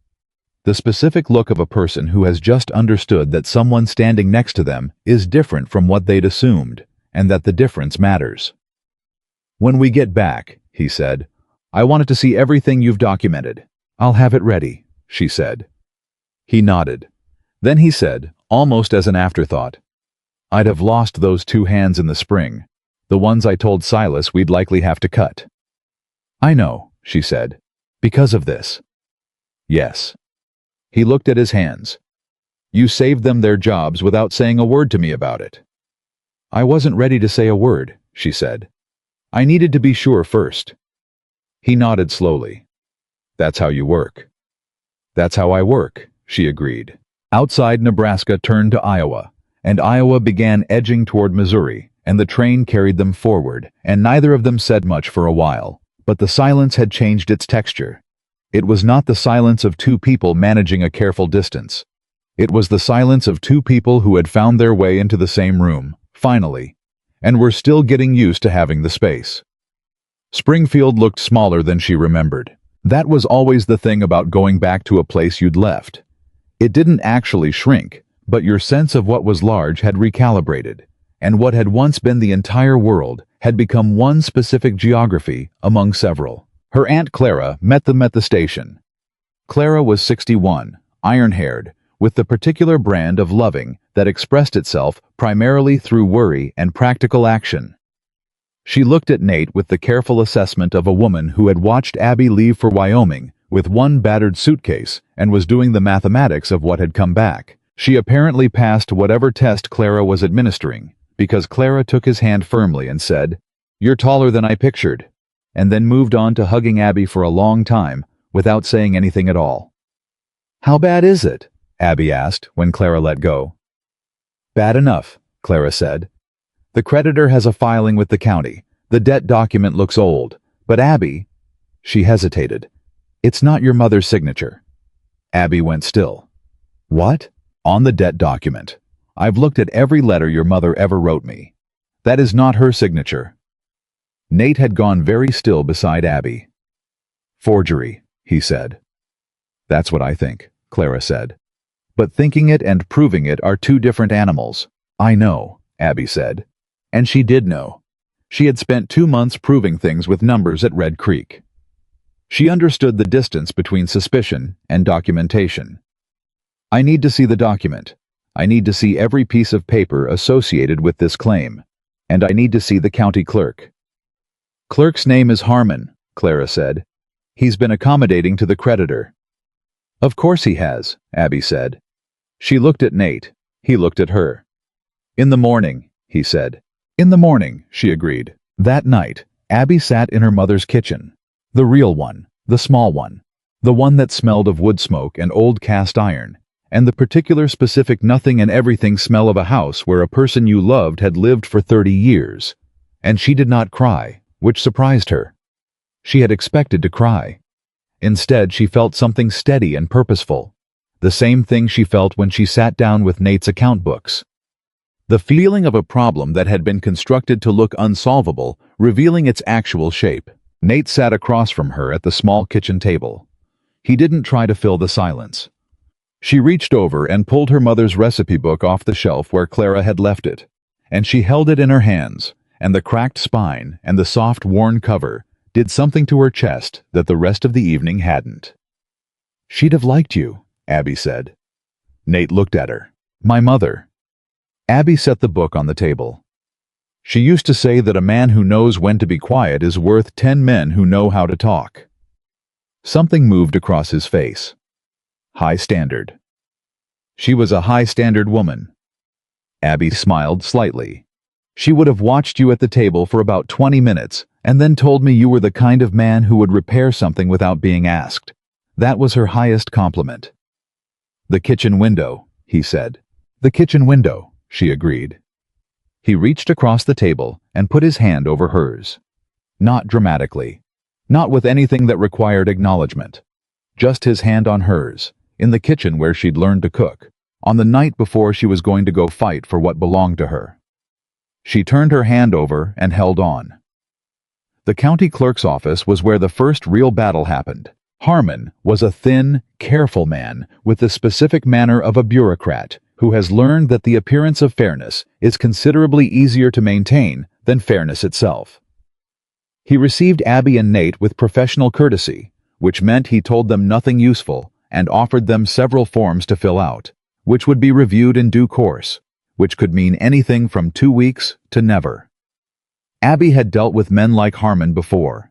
The specific look of a person who has just understood that someone standing next to them is different from what they'd assumed, and that the difference matters. "When we get back," he said, "I wanted to see everything you've documented." "I'll have it ready," she said. He nodded. Then he said, almost as an afterthought, "I'd have lost those 2 hands in the spring, the ones I told Silas we'd likely have to cut." "I know," she said, "because of this." "Yes." He looked at his hands. "You saved them their jobs without saying a word to me about it." "I wasn't ready to say a word," she said. "I needed to be sure first." He nodded slowly. That's how you work. That's how I work, she agreed. Outside, Nebraska turned to Iowa, and Iowa began edging toward Missouri, and the train carried them forward, and neither of them said much for a while. But the silence had changed its texture. It was not the silence of two people managing a careful distance. It was the silence of two people who had found their way into the same room, finally, and were still getting used to having the space. Springfield looked smaller than she remembered. That was always the thing about going back to a place you'd left. It didn't actually shrink, but your sense of what was large had recalibrated, and what had once been the entire world had become one specific geography among several. Her Aunt Clara met them at the station. Clara was 61, iron-haired, with the particular brand of loving that expressed itself primarily through worry and practical action. She looked at Nate with the careful assessment of a woman who had watched Abby leave for Wyoming with one battered suitcase and was doing the mathematics of what had come back. She apparently passed whatever test Clara was administering, because Clara took his hand firmly and said, "You're taller than I pictured," and then moved on to hugging Abby for a long time without saying anything at all. "How bad is it?" Abby asked when Clara let go. "Bad enough," Clara said. "The creditor has a filing with the county. The debt document looks old, but Abby—" She hesitated. "It's not your mother's signature." Abby went still. "What?" "On the debt document. I've looked at every letter your mother ever wrote me. That is not her signature." Nate had gone very still beside Abby. "Forgery," he said. "That's what I think," Clara said. "But thinking it and proving it are two different animals." "I know," Abby said. And she did know. She had spent 2 months proving things with numbers at Red Creek. She understood the distance between suspicion and documentation. "I need to see the document. I need to see every piece of paper associated with this claim. And I need to see the county clerk." "Clerk's name is Harmon," Clara said. "He's been accommodating to the creditor." "Of course he has," Abby said. She looked at Nate. He looked at her. "In the morning," he said. "In the morning," she agreed. That night, Abby sat in her mother's kitchen. The real one, the small one. The one that smelled of wood smoke and old cast iron, and the particular specific nothing and everything smell of a house where a person you loved had lived for 30 years. And she did not cry, which surprised her. She had expected to cry. Instead, she felt something steady and purposeful. The same thing she felt when she sat down with Nate's account books. The feeling of a problem that had been constructed to look unsolvable, revealing its actual shape. Nate sat across from her at the small kitchen table. He didn't try to fill the silence. She reached over and pulled her mother's recipe book off the shelf where Clara had left it, and she held it in her hands, and the cracked spine and the soft, worn cover did something to her chest that the rest of the evening hadn't. "She'd have liked you," Abby said. Nate looked at her. "My mother." Abby set the book on the table. "She used to say that a man who knows when to be quiet is worth 10 men who know how to talk." Something moved across his face. High standard. She was a high-standard woman. Abby smiled slightly. "She would have watched you at the table for about 20 minutes and then told me you were the kind of man who would repair something without being asked. That was her highest compliment." "The kitchen window," he said. "The kitchen window," she agreed. He reached across the table and put his hand over hers. Not dramatically. Not with anything that required acknowledgement. Just his hand on hers, in the kitchen where she'd learned to cook, on the night before she was going to go fight for what belonged to her. She turned her hand over and held on. The county clerk's office was where the first real battle happened. Harmon was a thin, careful man with the specific manner of a bureaucrat who has learned that the appearance of fairness is considerably easier to maintain than fairness itself. He received Abby and Nate with professional courtesy, which meant he told them nothing useful and offered them several forms to fill out, which would be reviewed in due course, which could mean anything from 2 weeks to never. Abby had dealt with men like Harmon before.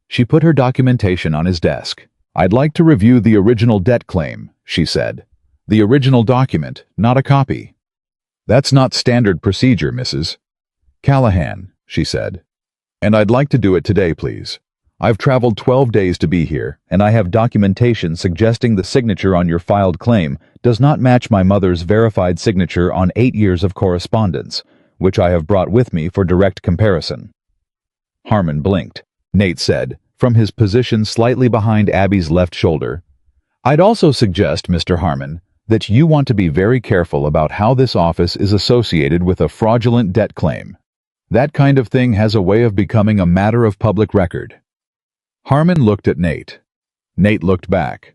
She put her documentation on his desk. "I'd like to review the original debt claim," she said. "The original document, not a copy." "That's not standard procedure, Mrs. Callahan," she said. "And I'd like to do it today, please. I've traveled 12 days to be here, and I have documentation suggesting the signature on your filed claim does not match my mother's verified signature on 8 years of correspondence, which I have brought with me for direct comparison." Harmon blinked. Nate said, from his position slightly behind Abby's left shoulder, "I'd also suggest, Mr. Harmon, that you want to be very careful about how this office is associated with a fraudulent debt claim. That kind of thing has a way of becoming a matter of public record." Harmon looked at Nate. Nate looked back.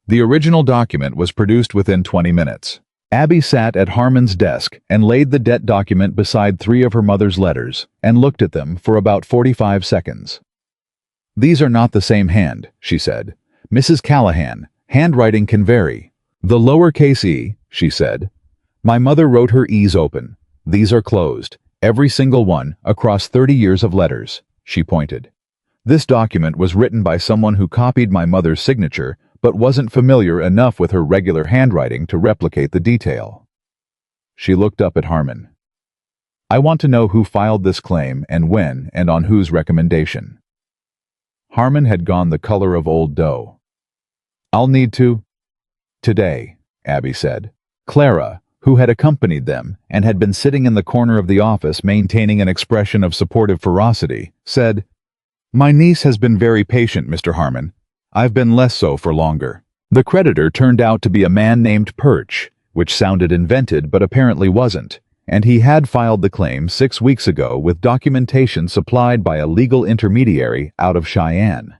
The original document was produced within 20 minutes. Abby sat at Harmon's desk and laid the debt document beside 3 of her mother's letters and looked at them for about 45 seconds. "These are not the same hand," she said. "Mrs. Callahan, handwriting can vary." "The lowercase e," she said. "My mother wrote her e's open. These are closed, every single one, across 30 years of letters," she pointed. "This document was written by someone who copied my mother's signature but wasn't familiar enough with her regular handwriting to replicate the detail." She looked up at Harmon. "I want to know who filed this claim and when and on whose recommendation." Harmon had gone the color of old dough. "I'll need to—" "Today," Abby said. Clara, who had accompanied them and had been sitting in the corner of the office maintaining an expression of supportive ferocity, said, "My niece has been very patient, Mr. Harmon. I've been less so for longer." The creditor turned out to be a man named Perch, which sounded invented but apparently wasn't, and he had filed the claim 6 weeks ago with documentation supplied by a legal intermediary out of Cheyenne.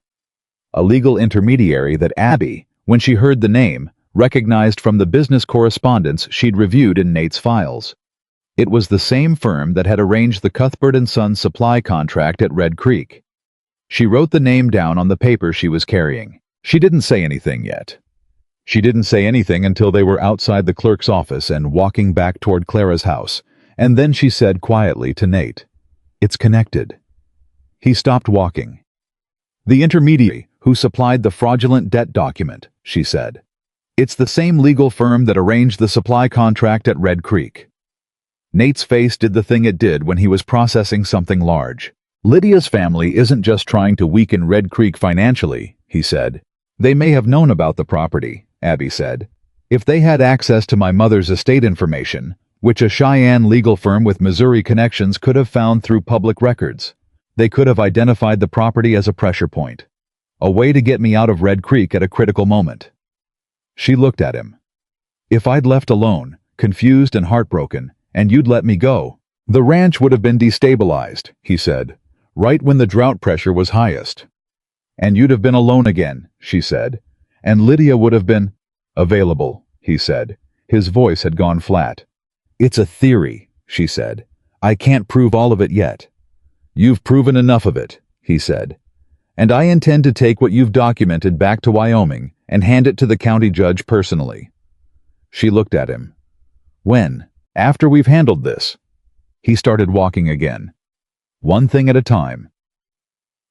A legal intermediary that Abby, when she heard the name, recognized from the business correspondence she'd reviewed in Nate's files. It was the same firm that had arranged the Cuthbert & Sons supply contract at Red Creek. She wrote the name down on the paper she was carrying. She didn't say anything yet. She didn't say anything until they were outside the clerk's office and walking back toward Clara's house, and then she said quietly to Nate, "It's connected." He stopped walking. "The intermediary who supplied the fraudulent debt document," she said. "It's the same legal firm that arranged the supply contract at Red Creek." Nate's face did the thing it did when he was processing something large. "Lydia's family isn't just trying to weaken Red Creek financially," he said. "They may have known about the property," Abby said. "If they had access to my mother's estate information, which a Cheyenne legal firm with Missouri connections could have found through public records, they could have identified the property as a pressure point. A way to get me out of Red Creek at a critical moment." She looked at him. "If I'd left alone, confused and heartbroken, and you'd let me go, the ranch would have been destabilized," he said, "right when the drought pressure was highest. And you'd have been alone again," she said, "and Lydia would have been—" "Available," he said. His voice had gone flat. "It's a theory," she said. "I can't prove all of it yet." "You've proven enough of it," he said. "And I intend to take what you've documented back to Wyoming and hand it to the county judge personally." She looked at him. "When? After we've handled this?" He started walking again. "One thing at a time."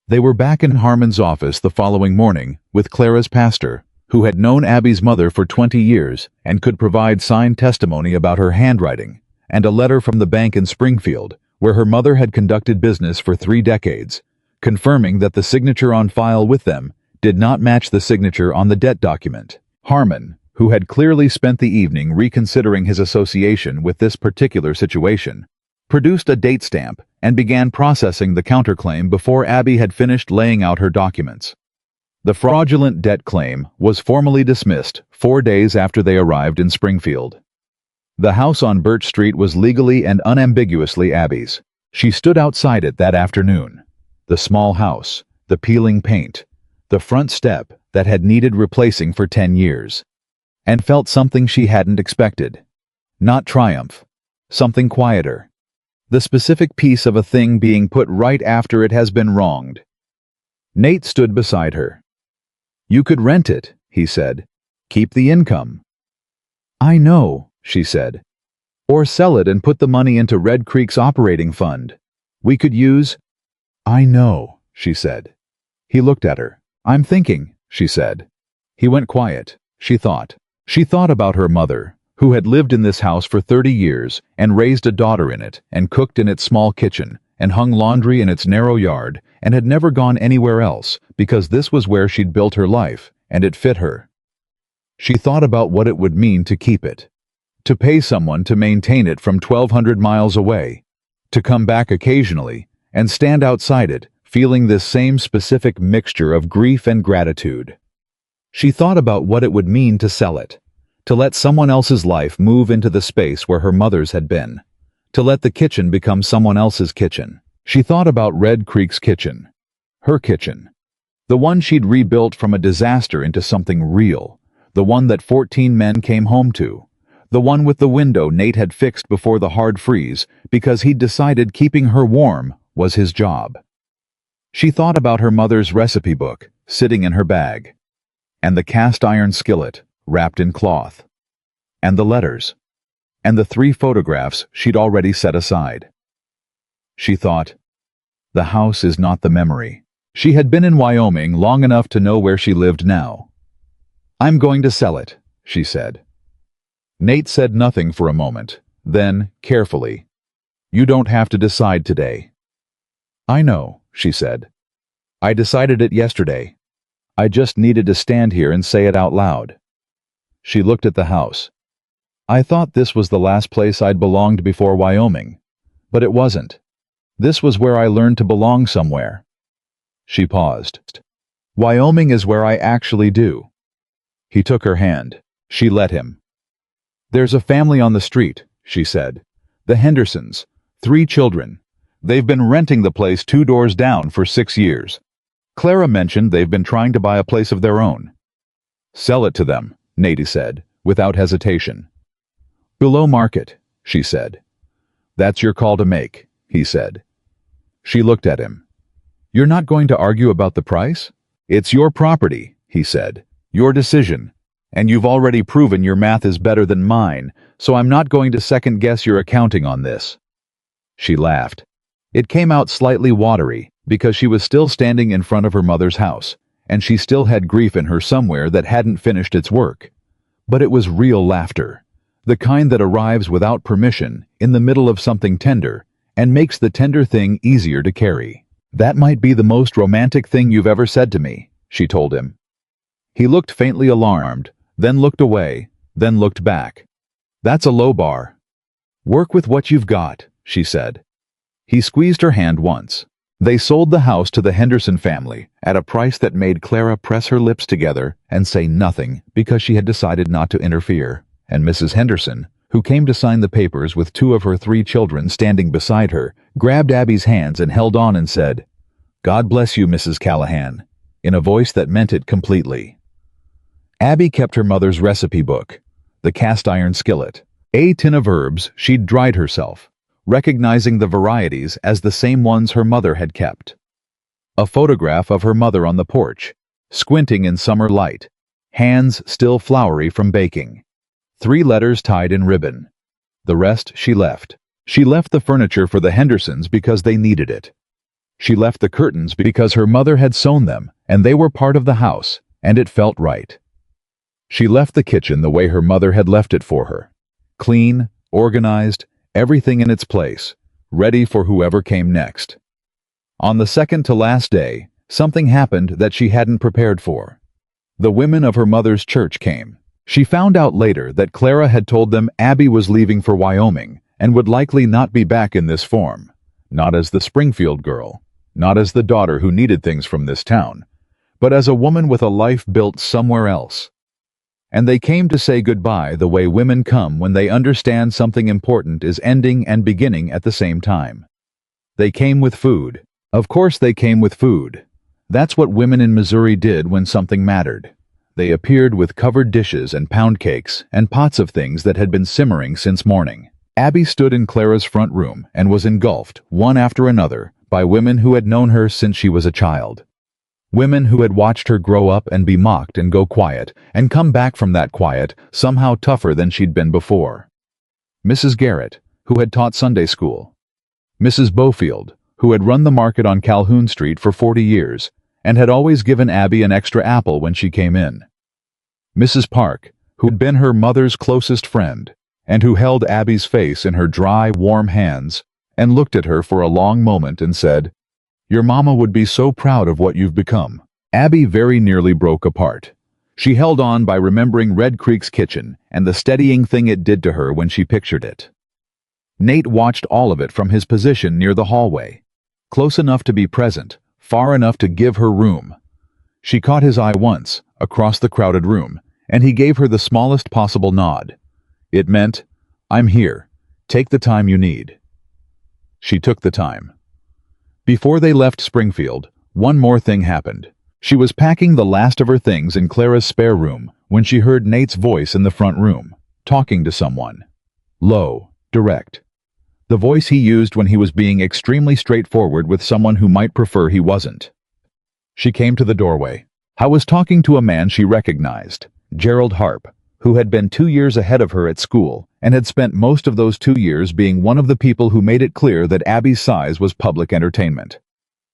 They were back in Harmon's office the following morning with Clara's pastor, who had known Abby's mother for 20 years and could provide signed testimony about her handwriting, and a letter from the bank in Springfield, where her mother had conducted business for 3 decades, confirming that the signature on file with them did not match the signature on the debt document. Harmon, who had clearly spent the evening reconsidering his association with this particular situation, produced a date stamp and began processing the counterclaim before Abby had finished laying out her documents. The fraudulent debt claim was formally dismissed 4 days after they arrived in Springfield. The house on Birch Street was legally and unambiguously Abby's. She stood outside it that afternoon. The small house, the peeling paint, the front step that had needed replacing for 10 years, and felt something she hadn't expected. Not triumph, something quieter. The specific piece of a thing being put right after it has been wronged. Nate stood beside her. "You could rent it," he said. "Keep the income." "I know," she said. "Or sell it and put the money into Red Creek's operating fund. We could use—" "I know," she said. He looked at her. "I'm thinking," she said. He went quiet. She thought. She thought about her mother, who had lived in this house for 30 years and raised a daughter in it and cooked in its small kitchen and hung laundry in its narrow yard and had never gone anywhere else because this was where she'd built her life and it fit her. She thought about what it would mean to keep it, to pay someone to maintain it from 1,200 miles away, to come back occasionally and stand outside it, feeling this same specific mixture of grief and gratitude. She thought about what it would mean to sell it, to let someone else's life move into the space where her mother's had been, to let the kitchen become someone else's kitchen. She thought about Red Creek's kitchen, her kitchen, the one she'd rebuilt from a disaster into something real, the one that 14 men came home to, the one with the window Nate had fixed before the hard freeze because he'd decided keeping her warm was his job. She thought about her mother's recipe book sitting in her bag, and the cast iron skillet wrapped in cloth, and the letters, and the 3 photographs she'd already set aside. She thought, the house is not the memory. She had been in Wyoming long enough to know where she lived now. I'm going to sell it, she said. Nate said nothing for a moment, then, carefully, you don't have to decide today. I know, she said. I decided it yesterday. I just needed to stand here and say it out loud. She looked at the house. I thought this was the last place I'd belonged before Wyoming, but it wasn't. This was where I learned to belong somewhere. She paused. Wyoming is where I actually do. He took her hand. She let him. There's a family on the street, she said. The Hendersons, 3 children. They've been renting the place 2 doors down for 6 years. Clara mentioned they've been trying to buy a place of their own. Sell it to them, Nate said, without hesitation. Below market, she said. That's your call to make, he said. She looked at him. You're not going to argue about the price? It's your property, he said. Your decision. And you've already proven your math is better than mine, so I'm not going to second-guess your accounting on this. She laughed. It came out slightly watery, because she was still standing in front of her mother's house, and she still had grief in her somewhere that hadn't finished its work. But it was real laughter, the kind that arrives without permission, in the middle of something tender, and makes the tender thing easier to carry. That might be the most romantic thing you've ever said to me, she told him. He looked faintly alarmed, then looked away, then looked back. That's a low bar. Work with what you've got, she said. He squeezed her hand once. They sold the house to the Henderson family at a price that made Clara press her lips together and say nothing because she had decided not to interfere, and Mrs. Henderson, who came to sign the papers with 2 of her 3 children standing beside her, grabbed Abby's hands and held on and said, God bless you, Mrs. Callahan, in a voice that meant it completely. Abby kept her mother's recipe book, the cast iron skillet, a tin of herbs she'd dried herself, recognizing the varieties as the same ones her mother had kept. A photograph of her mother on the porch, squinting in summer light, hands still floury from baking. 3 letters tied in ribbon. The rest she left. She left the furniture for the Hendersons because they needed it. She left the curtains because her mother had sewn them, and they were part of the house, and it felt right. She left the kitchen the way her mother had left it for her. Clean, organized, everything in its place, ready for whoever came next. On the second to last day, something happened that she hadn't prepared for. The women of her mother's church came. She found out later that Clara had told them Abby was leaving for Wyoming and would likely not be back in this form, not as the Springfield girl, not as the daughter who needed things from this town, but as a woman with a life built somewhere else. And they came to say goodbye the way women come when they understand something important is ending and beginning at the same time. They came with food. Of course they came with food. That's what women in Missouri did when something mattered. They appeared with covered dishes and pound cakes and pots of things that had been simmering since morning. Abby stood in Clara's front room and was engulfed, one after another, by women who had known her since she was a child. Women who had watched her grow up and be mocked and go quiet, and come back from that quiet, somehow tougher than she'd been before. Mrs. Garrett, who had taught Sunday school. Mrs. Bofield, who had run the market on Calhoun Street for 40 years, and had always given Abby an extra apple when she came in. Mrs. Park, who had been her mother's closest friend, and who held Abby's face in her dry, warm hands and looked at her for a long moment and said, "Your mama would be so proud of what you've become." Abby very nearly broke apart. She held on by remembering Red Creek's kitchen and the steadying thing it did to her when she pictured it. Nate watched all of it from his position near the hallway, close enough to be present, far enough to give her room. She caught his eye once, across the crowded room, and he gave her the smallest possible nod. It meant, "I'm here. Take the time you need." She took the time. Before they left Springfield, one more thing happened. She was packing the last of her things in Clara's spare room when she heard Nate's voice in the front room, talking to someone. Low, direct. The voice he used when he was being extremely straightforward with someone who might prefer he wasn't. She came to the doorway. I was talking to a man she recognized, Gerald Harp, who had been 2 years ahead of her at school and had spent most of those 2 years being one of the people who made it clear that Abby's size was public entertainment.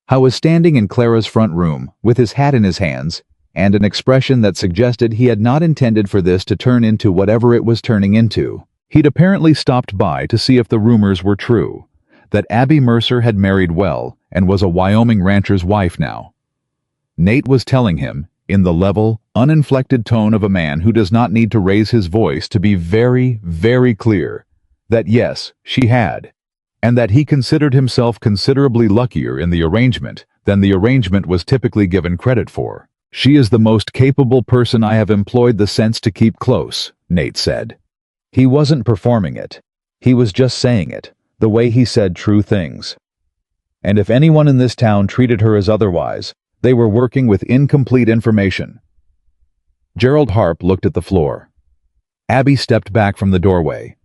I was standing in Clara's front room with his hat in his hands and an expression that suggested he had not intended for this to turn into whatever it was turning into. He'd apparently stopped by to see if the rumors were true, that Abby Mercer had married well and was a Wyoming rancher's wife now. Nate was telling him, in the level, uninflected tone of a man who does not need to raise his voice to be very, very clear, that yes, she had, and that he considered himself considerably luckier in the arrangement than the arrangement was typically given credit for. "She is the most capable person I have employed the sense to keep close," Nate said. He wasn't performing it. He was just saying it, the way he said true things. And if anyone in this town treated her as otherwise, they were working with incomplete information. Gerald Harp looked at the floor. Abby stepped back from the doorway.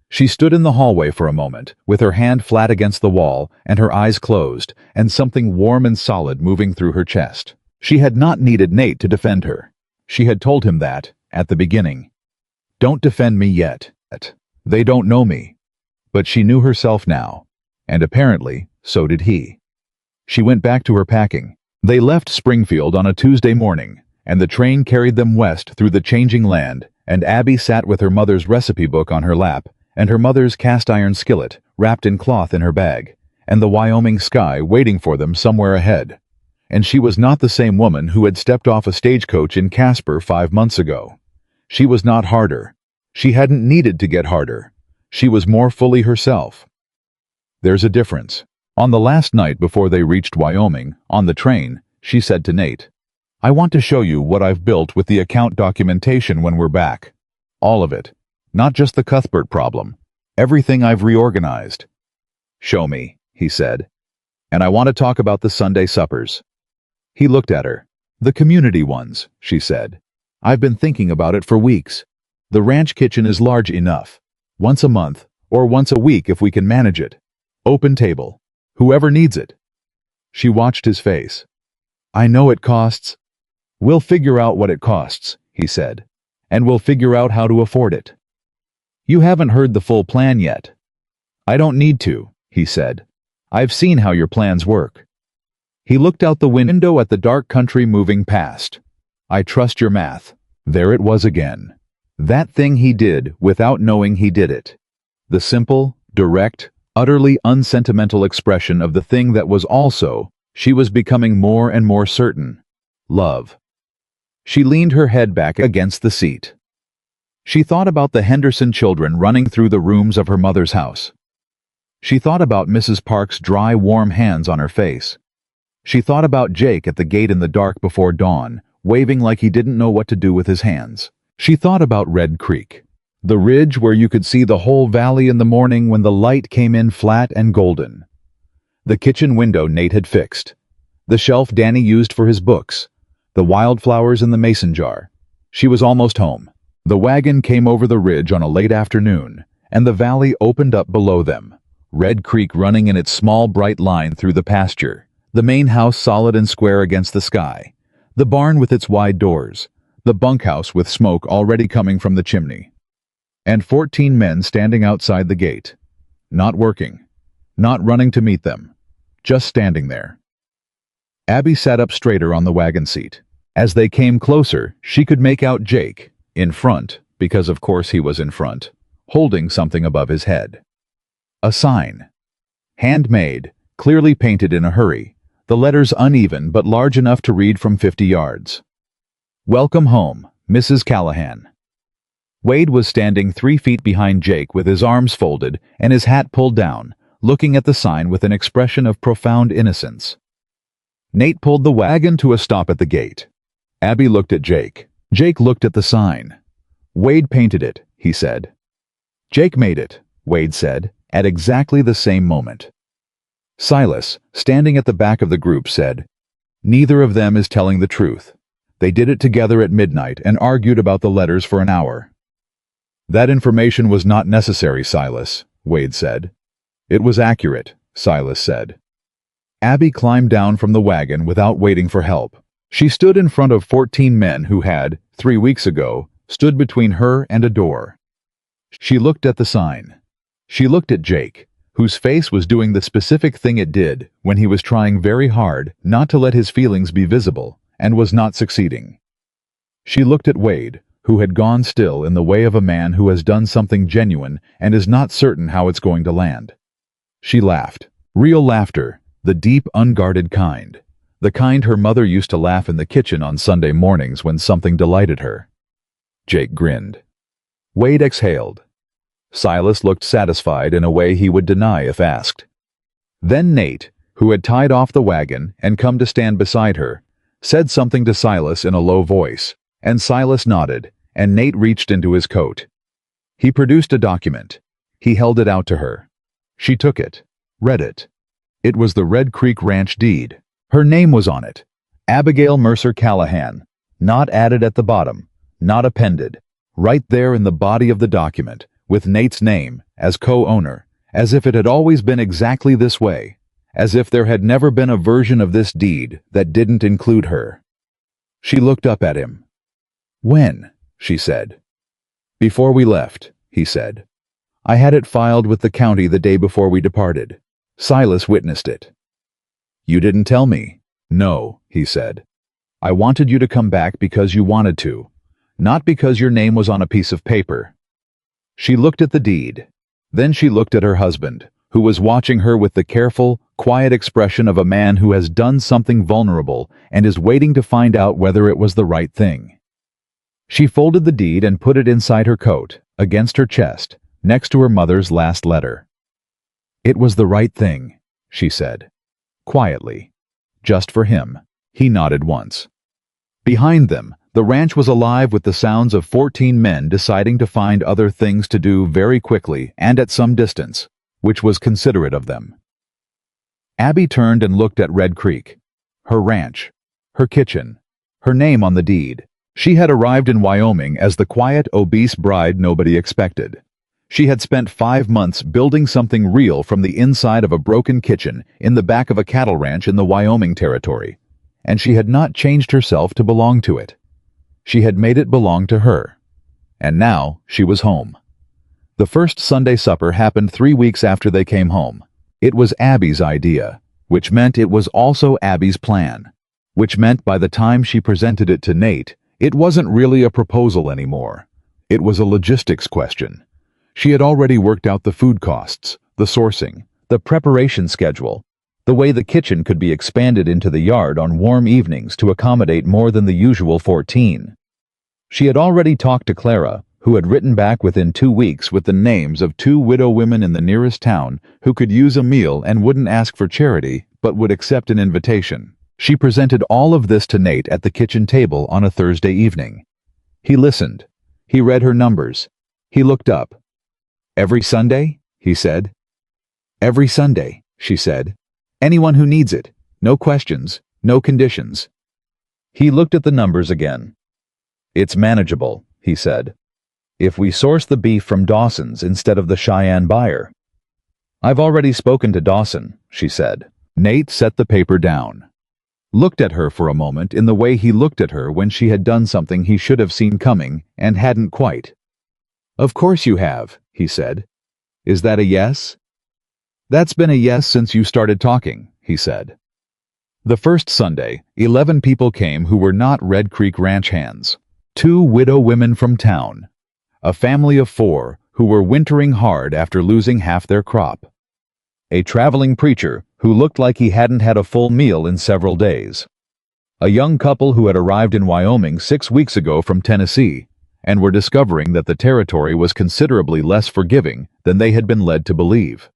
She stood in the hallway for a moment, with her hand flat against the wall and her eyes closed, and something warm and solid moving through her chest. She had not needed Nate to defend her. She had told him that, at the beginning. "Don't defend me yet. They don't know me." But she knew herself now, and apparently, so did he. She went back to her packing. They left Springfield on a Tuesday morning, and the train carried them west through the changing land, and Abby sat with her mother's recipe book on her lap, and her mother's cast-iron skillet wrapped in cloth in her bag, and the Wyoming sky waiting for them somewhere ahead. And she was not the same woman who had stepped off a stagecoach in Casper 5 months ago. She was not harder. She hadn't needed to get harder. She was more fully herself. There's a difference. On the last night before they reached Wyoming, on the train, she said to Nate, "I want to show you what I've built with the account documentation when we're back. All of it. Not just the Cuthbert problem. Everything I've reorganized." "Show me," he said. "And I want to talk about the Sunday suppers." He looked at her. "The community ones," she said. "I've been thinking about it for weeks. The ranch kitchen is large enough. Once a month, or once a week if we can manage it. Open table. Whoever needs it." She watched his face. "I know it costs." "We'll figure out what it costs," he said. "And we'll figure out how to afford it." "You haven't heard the full plan yet." "I don't need to," he said. "I've seen how your plans work." He looked out the window at the dark country moving past. "I trust your math." There it was again. That thing he did without knowing he did it. The simple, direct, utterly unsentimental expression of the thing that was also, she was becoming more and more certain, love. She leaned her head back against the seat. She thought about the Henderson children running through the rooms of her mother's house. She thought about Mrs. Park's dry, warm hands on her face. She thought about Jake at the gate in the dark before dawn, waving like he didn't know what to do with his hands. She thought about Red Creek, the ridge where you could see the whole valley in the morning when the light came in flat and golden. The kitchen window Nate had fixed. The shelf Danny used for his books. The wildflowers in the mason jar. She was almost home. The wagon came over the ridge on a late afternoon, and the valley opened up below them, Red Creek running in its small bright line through the pasture. The main house solid and square against the sky, the barn with its wide doors, the bunkhouse with smoke already coming from the chimney, and 14 men standing outside the gate, not working, not running to meet them, just standing there. Abby sat up straighter on the wagon seat. As they came closer, she could make out Jake, in front, because of course he was in front, holding something above his head. A sign. Handmade, clearly painted in a hurry, the letters uneven but large enough to read from 50 yards. Welcome home, Mrs. Callahan. Wade was standing 3 feet behind Jake with his arms folded and his hat pulled down, looking at the sign with an expression of profound innocence. Nate pulled the wagon to a stop at the gate. Abby looked at Jake. Jake looked at the sign. Wade painted it, he said. Jake made it, Wade said, at exactly the same moment. Silas, standing at the back of the group, said, "Neither of them is telling the truth. They did it together at midnight and argued about the letters for an hour." "That information was not necessary, Silas," Wade said. "It was accurate," Silas said. Abby climbed down from the wagon without waiting for help. She stood in front of 14 men who had, 3 weeks ago, stood between her and a door. She looked at the sign. She looked at Jake, whose face was doing the specific thing it did when he was trying very hard not to let his feelings be visible, and was not succeeding. She looked at Wade, who had gone still in the way of a man who has done something genuine and is not certain how it's going to land. She laughed. Real laughter, the deep, unguarded kind. The kind her mother used to laugh in the kitchen on Sunday mornings when something delighted her. Jake grinned. Wade exhaled. Silas looked satisfied in a way he would deny if asked. Then Nate, who had tied off the wagon and come to stand beside her, said something to Silas in a low voice, and Silas nodded, and Nate reached into his coat. He produced a document. He held it out to her. She took it, read it. It was the Red Creek Ranch deed. Her name was on it. Abigail Mercer Callahan. Not added at the bottom, not appended. Right there in the body of the document, with Nate's name, as co-owner, as if it had always been exactly this way, as if there had never been a version of this deed that didn't include her. She looked up at him. "When?" she said. "Before we left," he said. "I had it filed with the county the day before we departed." Silas witnessed it. "You didn't tell me." "No," he said. "I wanted you to come back because you wanted to, not because your name was on a piece of paper." She looked at the deed. Then she looked at her husband, who was watching her with the careful, quiet expression of a man who has done something vulnerable and is waiting to find out whether it was the right thing. She folded the deed and put it inside her coat, against her chest, next to her mother's last letter. "It was the right thing," she said, quietly. "Just for him." He nodded once. Behind them, the ranch was alive with the sounds of 14 men deciding to find other things to do very quickly and at some distance, which was considerate of them. Abby turned and looked at Red Creek, her ranch, her kitchen, her name on the deed. She had arrived in Wyoming as the quiet, obese bride nobody expected. She had spent 5 months building something real from the inside of a broken kitchen in the back of a cattle ranch in the Wyoming Territory, and she had not changed herself to belong to it. She had made it belong to her. And now she was home. The first Sunday supper happened 3 weeks after they came home. It was Abby's idea, which meant it was also Abby's plan, which meant by the time she presented it to Nate, it wasn't really a proposal anymore. It was a logistics question. She had already worked out the food costs, the sourcing, the preparation schedule, the way the kitchen could be expanded into the yard on warm evenings to accommodate more than the usual 14. She had already talked to Clara, who had written back within 2 weeks with the names of 2 widow women in the nearest town who could use a meal and wouldn't ask for charity but would accept an invitation. She presented all of this to Nate at the kitchen table on a Thursday evening. He listened. He read her numbers. He looked up. "Every Sunday?" he said. "Every Sunday," she said. "Anyone who needs it. No questions, no conditions." He looked at the numbers again. "It's manageable," he said. "If we source the beef from Dawson's instead of the Cheyenne buyer." "I've already spoken to Dawson," she said. Nate set the paper down. Looked at her for a moment in the way he looked at her when she had done something he should have seen coming and hadn't quite. "Of course you have," he said. "Is that a yes?" "That's been a yes since you started talking," he said. The first Sunday, 11 people came who were not Red Creek Ranch hands. 2 widow women from town. A family of 4 who were wintering hard after losing half their crop. a traveling preacher who looked like he hadn't had a full meal in several days. A young couple who had arrived in Wyoming 6 weeks ago from Tennessee and were discovering that the territory was considerably less forgiving than they had been led to believe.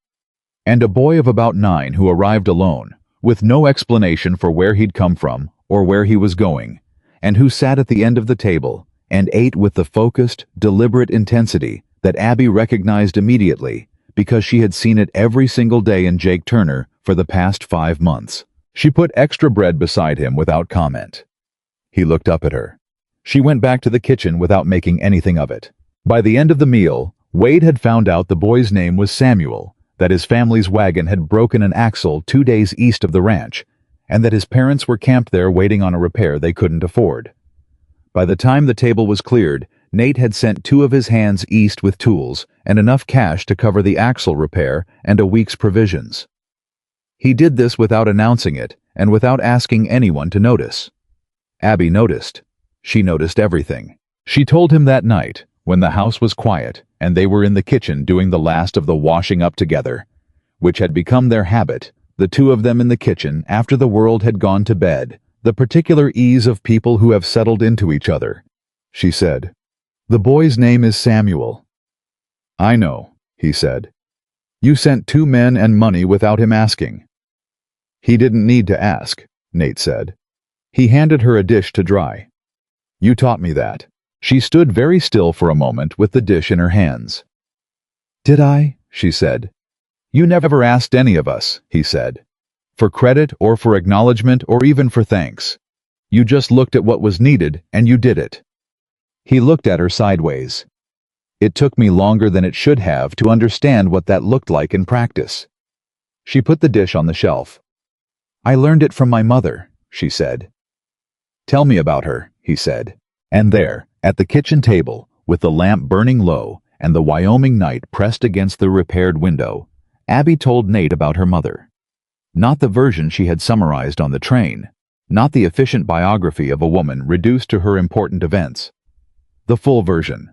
And a boy of about 9 who arrived alone, with no explanation for where he'd come from or where he was going, and who sat at the end of the table and ate with the focused, deliberate intensity that Abby recognized immediately because she had seen it every single day in Jake Turner for the past 5 months. She put extra bread beside him without comment. He looked up at her. She went back to the kitchen without making anything of it. By the end of the meal, Wade had found out the boy's name was Samuel, that his family's wagon had broken an axle 2 days east of the ranch, and that his parents were camped there waiting on a repair they couldn't afford. By the time the table was cleared, Nate had sent 2 of his hands east with tools and enough cash to cover the axle repair and a week's provisions. He did this without announcing it and without asking anyone to notice. Abby noticed. She noticed everything. She told him that night, when the house was quiet and they were in the kitchen doing the last of the washing up together, which had become their habit, the 2 of them in the kitchen after the world had gone to bed, the particular ease of people who have settled into each other. She said, "The boy's name is Samuel." "I know," he said. "You sent 2 men and money without him asking." "He didn't need to ask," Nate said. He handed her a dish to dry. "You taught me that." She stood very still for a moment with the dish in her hands. "Did I?" she said. "You never asked any of us," he said, "for credit or for acknowledgement or even for thanks. You just looked at what was needed and you did it." He looked at her sideways. "It took me longer than it should have to understand what that looked like in practice." She put the dish on the shelf. "I learned it from my mother," she said. "Tell me about her," he said. And there, at the kitchen table, with the lamp burning low and the Wyoming night pressed against the repaired window, Abby told Nate about her mother. Not the version she had summarized on the train, not the efficient biography of a woman reduced to her important events. The full version.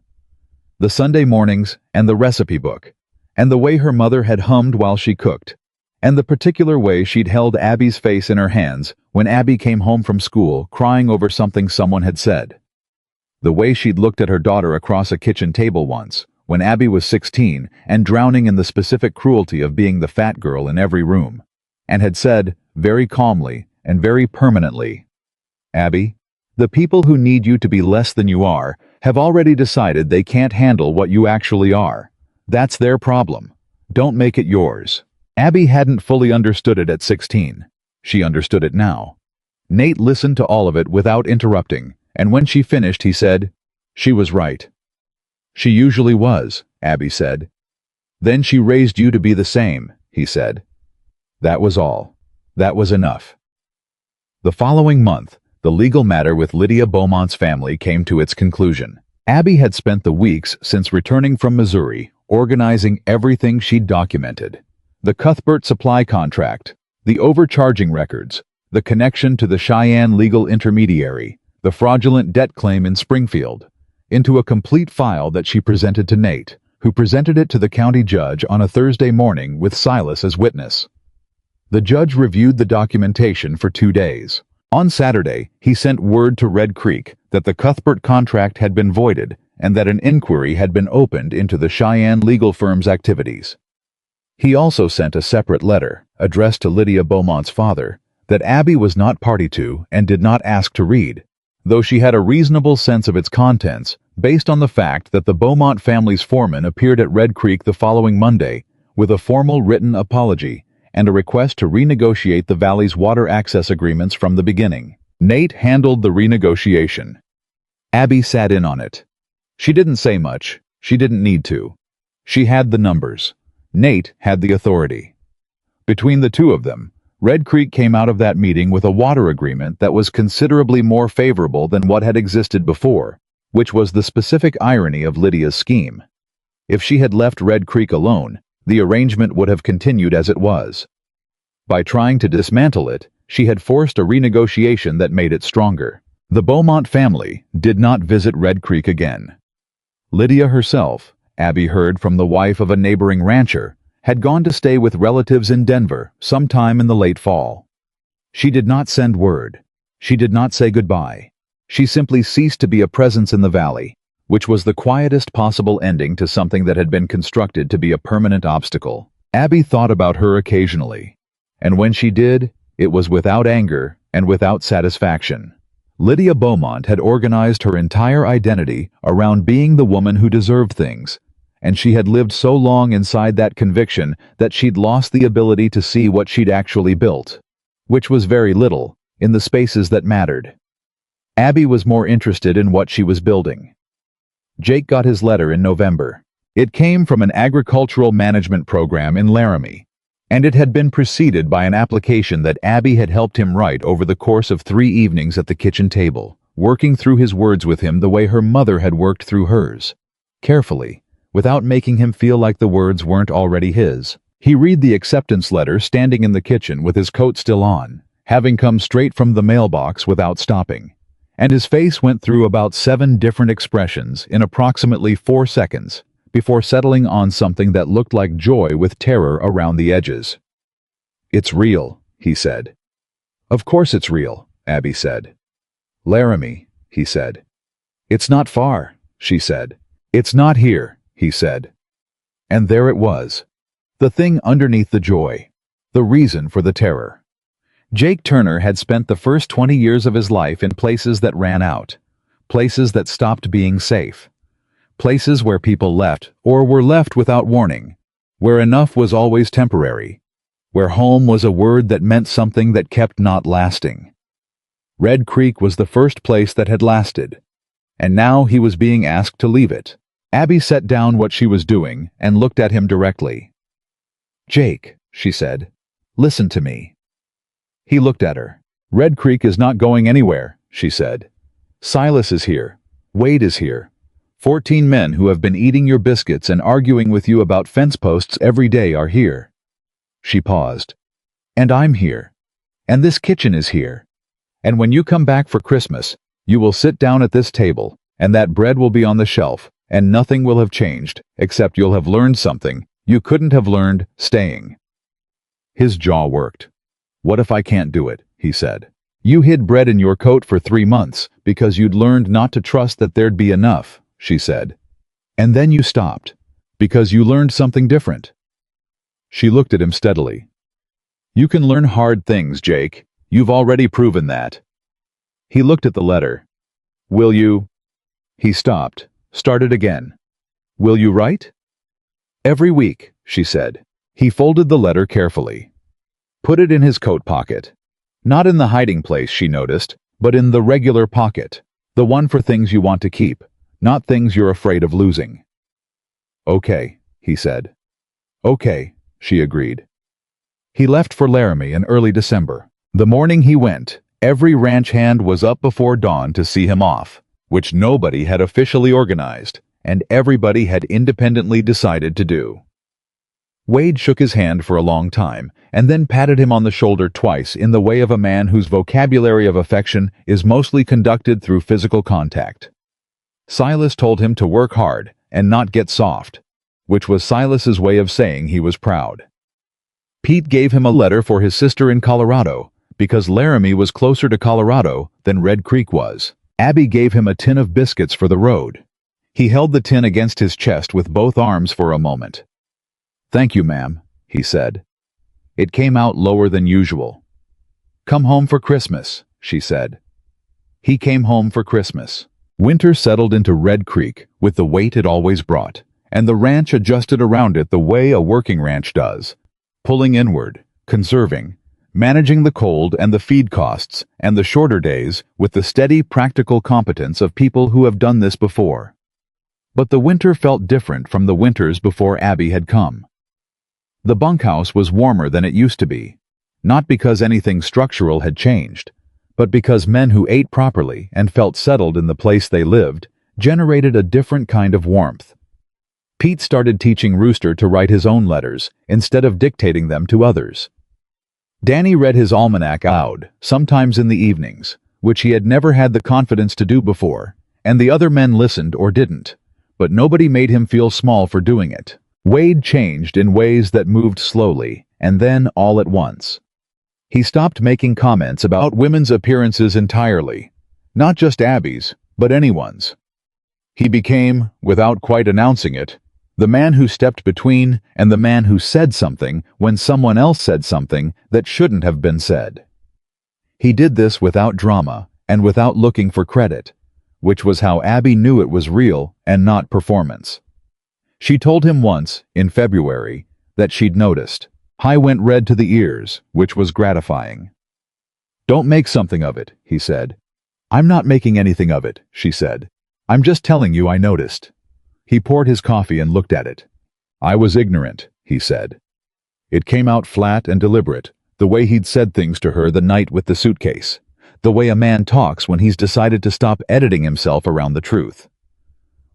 The Sunday mornings and the recipe book, and the way her mother had hummed while she cooked, and the particular way she'd held Abby's face in her hands when Abby came home from school crying over something someone had said. The way she'd looked at her daughter across a kitchen table once, when Abby was 16 and drowning in the specific cruelty of being the fat girl in every room, and had said, very calmly and very permanently, "Abby, the people who need you to be less than you are have already decided they can't handle what you actually are. That's their problem. Don't make it yours." Abby hadn't fully understood it at 16. She understood it now. Nate listened to all of it without interrupting, and when she finished he said, "She was right." "She usually was," Abby said. "Then she raised you to be the same," he said. That was all. That was enough. The following month, the legal matter with Lydia Beaumont's family came to its conclusion. Abby had spent the weeks since returning from Missouri organizing everything she'd documented. The Cuthbert supply contract, the overcharging records, the connection to the Cheyenne legal intermediary, the fraudulent debt claim in Springfield, into a complete file that she presented to Nate, who presented it to the county judge on a Thursday morning with Silas as witness. The judge reviewed the documentation for 2 days. On Saturday, he sent word to Red Creek that the Cuthbert contract had been voided and that an inquiry had been opened into the Cheyenne legal firm's activities. He also sent a separate letter, addressed to Lydia Beaumont's father, that Abby was not party to and did not ask to read, though she had a reasonable sense of its contents based on the fact that the Beaumont family's foreman appeared at Red Creek the following Monday with a formal written apology and a request to renegotiate the valley's water access agreements from the beginning. Nate handled the renegotiation. Abby sat in on it. She didn't say much. She didn't need to. She had the numbers. Nate had the authority. Between the 2 of them, Red Creek came out of that meeting with a water agreement that was considerably more favorable than what had existed before, which was the specific irony of Lydia's scheme. If she had left Red Creek alone, the arrangement would have continued as it was. By trying to dismantle it, she had forced a renegotiation that made it stronger. The Beaumont family did not visit Red Creek again. Lydia herself, Abby heard from the wife of a neighboring rancher, had gone to stay with relatives in Denver sometime in the late fall. She did not send word. She did not say goodbye. She simply ceased to be a presence in the valley, which was the quietest possible ending to something that had been constructed to be a permanent obstacle. Abby thought about her occasionally, and when she did, it was without anger and without satisfaction. Lydia Beaumont had organized her entire identity around being the woman who deserved things, and she had lived so long inside that conviction that she'd lost the ability to see what she'd actually built, which was very little, in the spaces that mattered. Abby was more interested in what she was building. Jake got his letter in November. It came from an agricultural management program in Laramie, and it had been preceded by an application that Abby had helped him write over the course of 3 evenings at the kitchen table, working through his words with him the way her mother had worked through hers, carefully, without making him feel like the words weren't already his. He read the acceptance letter standing in the kitchen with his coat still on, having come straight from the mailbox without stopping, and his face went through about 7 different expressions in approximately 4 seconds, before settling on something that looked like joy with terror around the edges. "It's real," he said. "Of course it's real," Abby said. "Laramie," he said. "It's not far," she said. "It's not here," he said. And there it was. The thing underneath the joy. The reason for the terror. Jake Turner had spent the first 20 years of his life in places that ran out. Places that stopped being safe. Places where people left, or were left without warning, where enough was always temporary, where home was a word that meant something that kept not lasting. Red Creek was the first place that had lasted, and now he was being asked to leave it. Abby set down what she was doing and looked at him directly. "Jake," she said, "listen to me." He looked at her. "Red Creek is not going anywhere," she said. "Silas is here. Wade is here. 14 men who have been eating your biscuits and arguing with you about fence posts every day are here." She paused. "And I'm here. And this kitchen is here. And when you come back for Christmas, you will sit down at this table, and that bread will be on the shelf, and nothing will have changed, except you'll have learned something you couldn't have learned staying." His jaw worked. "What if I can't do it?" he said. "You hid bread in your coat for 3 months because you'd learned not to trust that there'd be enough," she said. "And then you stopped, because you learned something different." She looked at him steadily. "You can learn hard things, Jake. You've already proven that." He looked at the letter. "Will you—" He stopped, started again. "Will you write?" "Every week," she said. He folded the letter carefully. Put it in his coat pocket. Not in the hiding place, she noticed, but in the regular pocket, the one for things you want to keep, not things you're afraid of losing. "Okay," he said. "Okay," she agreed. He left for Laramie in early December. The morning he went, every ranch hand was up before dawn to see him off, which nobody had officially organized, and everybody had independently decided to do. Wade shook his hand for a long time, and then patted him on the shoulder twice in the way of a man whose vocabulary of affection is mostly conducted through physical contact. Silas told him to work hard and not get soft, which was Silas's way of saying he was proud. Pete gave him a letter for his sister in Colorado, because Laramie was closer to Colorado than Red Creek was. Abby gave him a tin of biscuits for the road. He held the tin against his chest with both arms for a moment. "Thank you, ma'am," he said. It came out lower than usual. "Come home for Christmas," she said. He came home for Christmas. Winter settled into Red Creek with the weight it always brought, and the ranch adjusted around it the way a working ranch does, pulling inward, conserving, managing the cold and the feed costs and the shorter days with the steady practical competence of people who have done this before. But the winter felt different from the winters before Abby had come. The bunkhouse was warmer than it used to be, not because anything structural had changed, but because men who ate properly and felt settled in the place they lived generated a different kind of warmth. Pete started teaching Rooster to write his own letters instead of dictating them to others. Danny read his almanac aloud, sometimes in the evenings, which he had never had the confidence to do before, and the other men listened or didn't, but nobody made him feel small for doing it. Wade changed in ways that moved slowly, and then all at once. He stopped making comments about women's appearances entirely, not just Abby's, but anyone's. He became, without quite announcing it, the man who stepped between and the man who said something when someone else said something that shouldn't have been said. He did this without drama and without looking for credit, which was how Abby knew it was real and not performance. She told him once, in February, that she'd noticed. I went red to the ears, which was gratifying. "Don't make something of it," he said. "I'm not making anything of it," she said. "I'm just telling you I noticed." He poured his coffee and looked at it. "I was ignorant," he said. It came out flat and deliberate, the way he'd said things to her the night with the suitcase, the way a man talks when he's decided to stop editing himself around the truth.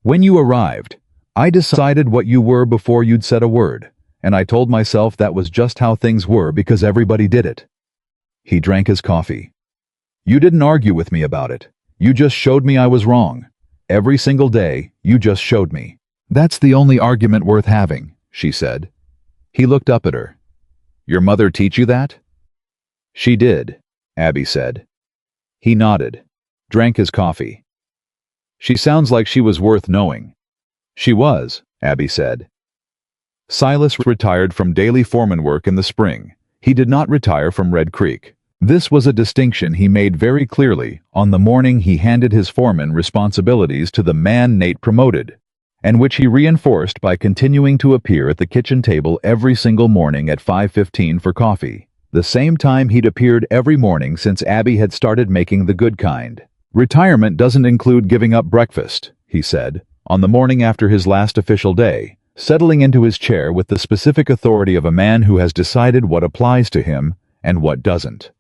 "When you arrived, I decided what you were before you'd said a word, and I told myself that was just how things were because everybody did it." He drank his coffee. "You didn't argue with me about it. You just showed me I was wrong. Every single day, you just showed me." "That's the only argument worth having," she said. He looked up at her. "Your mother teach you that?" "She did," Abby said. He nodded, drank his coffee. "She sounds like she was worth knowing." "She was," Abby said. Silas retired from daily foreman work in the spring. He did not retire from Red Creek. This was a distinction he made very clearly on the morning he handed his foreman responsibilities to the man Nate promoted, and which he reinforced by continuing to appear at the kitchen table every single morning at 5:15 for coffee, the same time he'd appeared every morning since Abby had started making the good kind. "Retirement doesn't include giving up breakfast," he said, on the morning after his last official day, settling into his chair with the specific authority of a man who has decided what applies to him and what doesn't.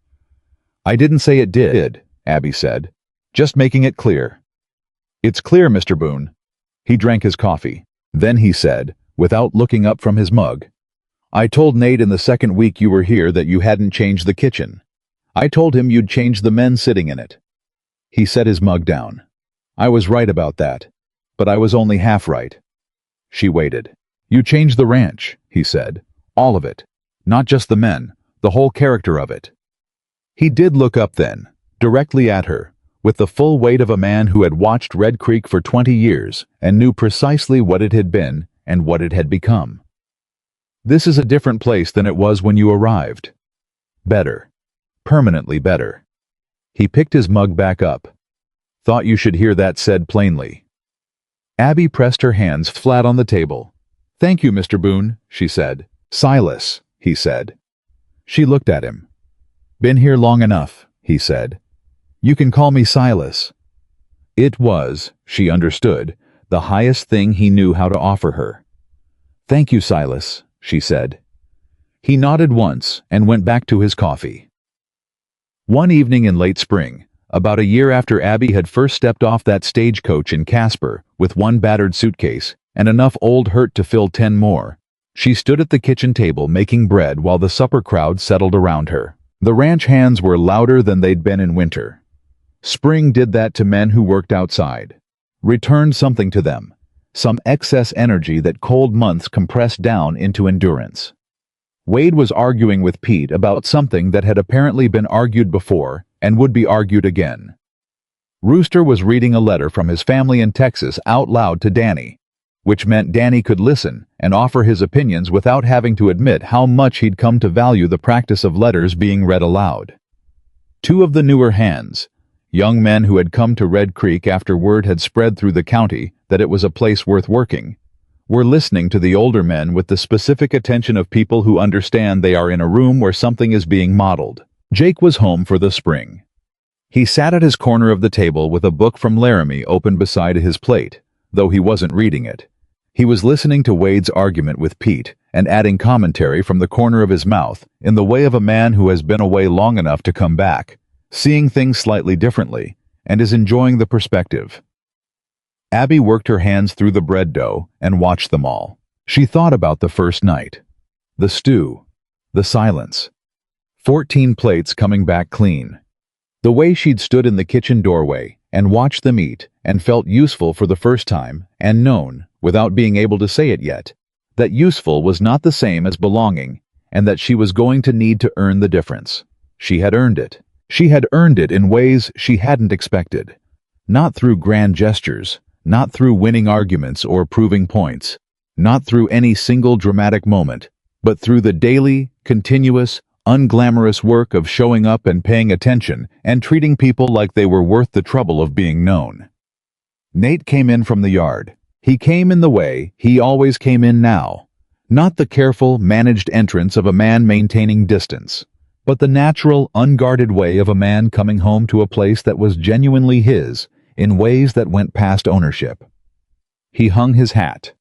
"I didn't say it did," Abby said, "just making it clear." "It's clear, Mr. Boone." He drank his coffee. Then he said, without looking up from his mug, "I told Nate in the second week you were here that you hadn't changed the kitchen. I told him you'd changed the men sitting in it." He set his mug down. "I was right about that, but I was only half right." She waited. "You changed the ranch," he said. "All of it. Not just the men, the whole character of it." He did look up then, directly at her, with the full weight of a man who had watched Red Creek for 20 years and knew precisely what it had been and what it had become. "This is a different place than it was when you arrived. Better. Permanently better." He picked his mug back up. "Thought you should hear that said plainly." Abby pressed her hands flat on the table. "Thank you, Mr. Boone," she said. "Silas," he said. She looked at him. "Been here long enough," he said. "You can call me Silas." It was, she understood, the highest thing he knew how to offer her. "Thank you, Silas," she said. He nodded once and went back to his coffee. One evening in late spring, about a year after Abby had first stepped off that stagecoach in Casper with one battered suitcase and enough old hurt to fill 10 more, she stood at the kitchen table making bread while the supper crowd settled around her. The ranch hands were louder than they'd been in winter. Spring did that to men who worked outside. Returned something to them, some excess energy that cold months compressed down into endurance. Wade was arguing with Pete about something that had apparently been argued before and would be argued again. Rooster was reading a letter from his family in Texas out loud to Danny, which meant Danny could listen and offer his opinions without having to admit how much he'd come to value the practice of letters being read aloud. Two of the newer hands, young men who had come to Red Creek after word had spread through the county that it was a place worth working, were listening to the older men with the specific attention of people who understand they are in a room where something is being modeled. Jake was home for the spring. He sat at his corner of the table with a book from Laramie open beside his plate, though he wasn't reading it. He was listening to Wade's argument with Pete and adding commentary from the corner of his mouth in the way of a man who has been away long enough to come back, seeing things slightly differently, and is enjoying the perspective. Abby worked her hands through the bread dough and watched them all. She thought about the first night. The stew. The silence. 14 plates coming back clean. The way she'd stood in the kitchen doorway and watched them eat and felt useful for the first time and known, without being able to say it yet, that useful was not the same as belonging, and that she was going to need to earn the difference. She had earned it. She had earned it in ways she hadn't expected. Not through grand gestures, not through winning arguments or proving points, not through any single dramatic moment, but through the daily, continuous, unglamorous work of showing up and paying attention and treating people like they were worth the trouble of being known. Nate came in from the yard. He came in the way he always came in now. Not the careful, managed entrance of a man maintaining distance, but the natural, unguarded way of a man coming home to a place that was genuinely his, in ways that went past ownership. He hung his hat.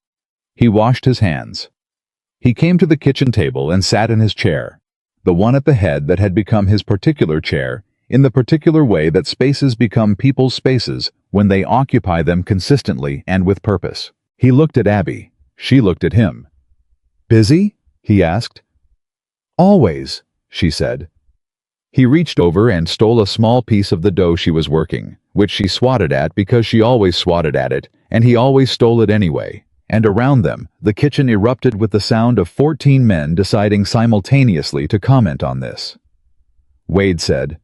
He washed his hands. He came to the kitchen table and sat in his chair, the one at the head that had become his particular chair, in the particular way that spaces become people's spaces when they occupy them consistently and with purpose. He looked at Abby. She looked at him. "Busy?" he asked. "Always," she said. He reached over and stole a small piece of the dough she was working, which she swatted at because she always swatted at it, and he always stole it anyway. And around them, the kitchen erupted with the sound of 14 men deciding simultaneously to comment on this. Wade said,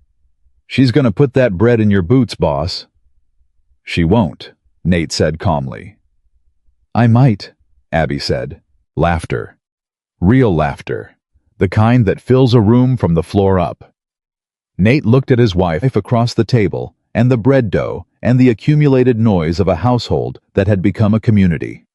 "She's gonna put that bread in your boots, boss." "She won't," Nate said calmly. "I might," Abby said. Laughter. Real laughter. The kind that fills a room from the floor up. Nate looked at his wife across the table, and the bread dough, and the accumulated noise of a household that had become a community.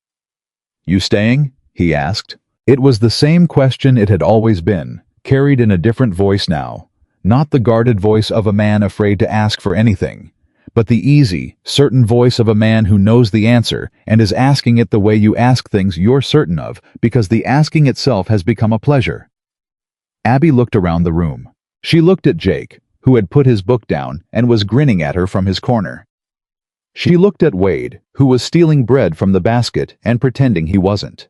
"You staying?" he asked. It was the same question it had always been, carried in a different voice now. Not the guarded voice of a man afraid to ask for anything, but the easy, certain voice of a man who knows the answer and is asking it the way you ask things you're certain of, because the asking itself has become a pleasure. Abby looked around the room. She looked at Jake, who had put his book down and was grinning at her from his corner. She looked at Wade, who was stealing bread from the basket and pretending he wasn't.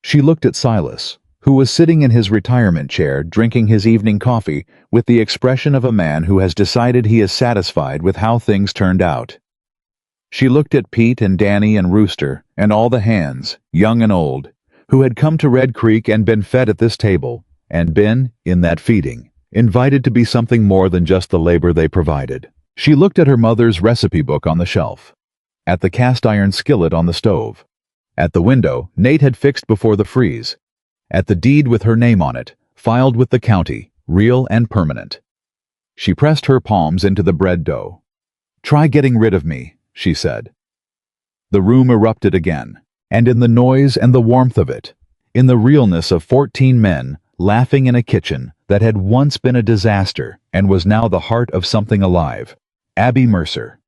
She looked at Silas, who was sitting in his retirement chair drinking his evening coffee with the expression of a man who has decided he is satisfied with how things turned out. She looked at Pete and Danny and Rooster and all the hands, young and old, who had come to Red Creek and been fed at this table, and been, in that feeding, invited to be something more than just the labor they provided. She looked at her mother's recipe book on the shelf, at the cast-iron skillet on the stove, at the window Nate had fixed before the freeze, at the deed with her name on it, filed with the county, real and permanent. She pressed her palms into the bread dough. "Try getting rid of me," she said. The room erupted again, and in the noise and the warmth of it, in the realness of 14 men laughing in a kitchen that had once been a disaster and was now the heart of something alive. Abby Mercer.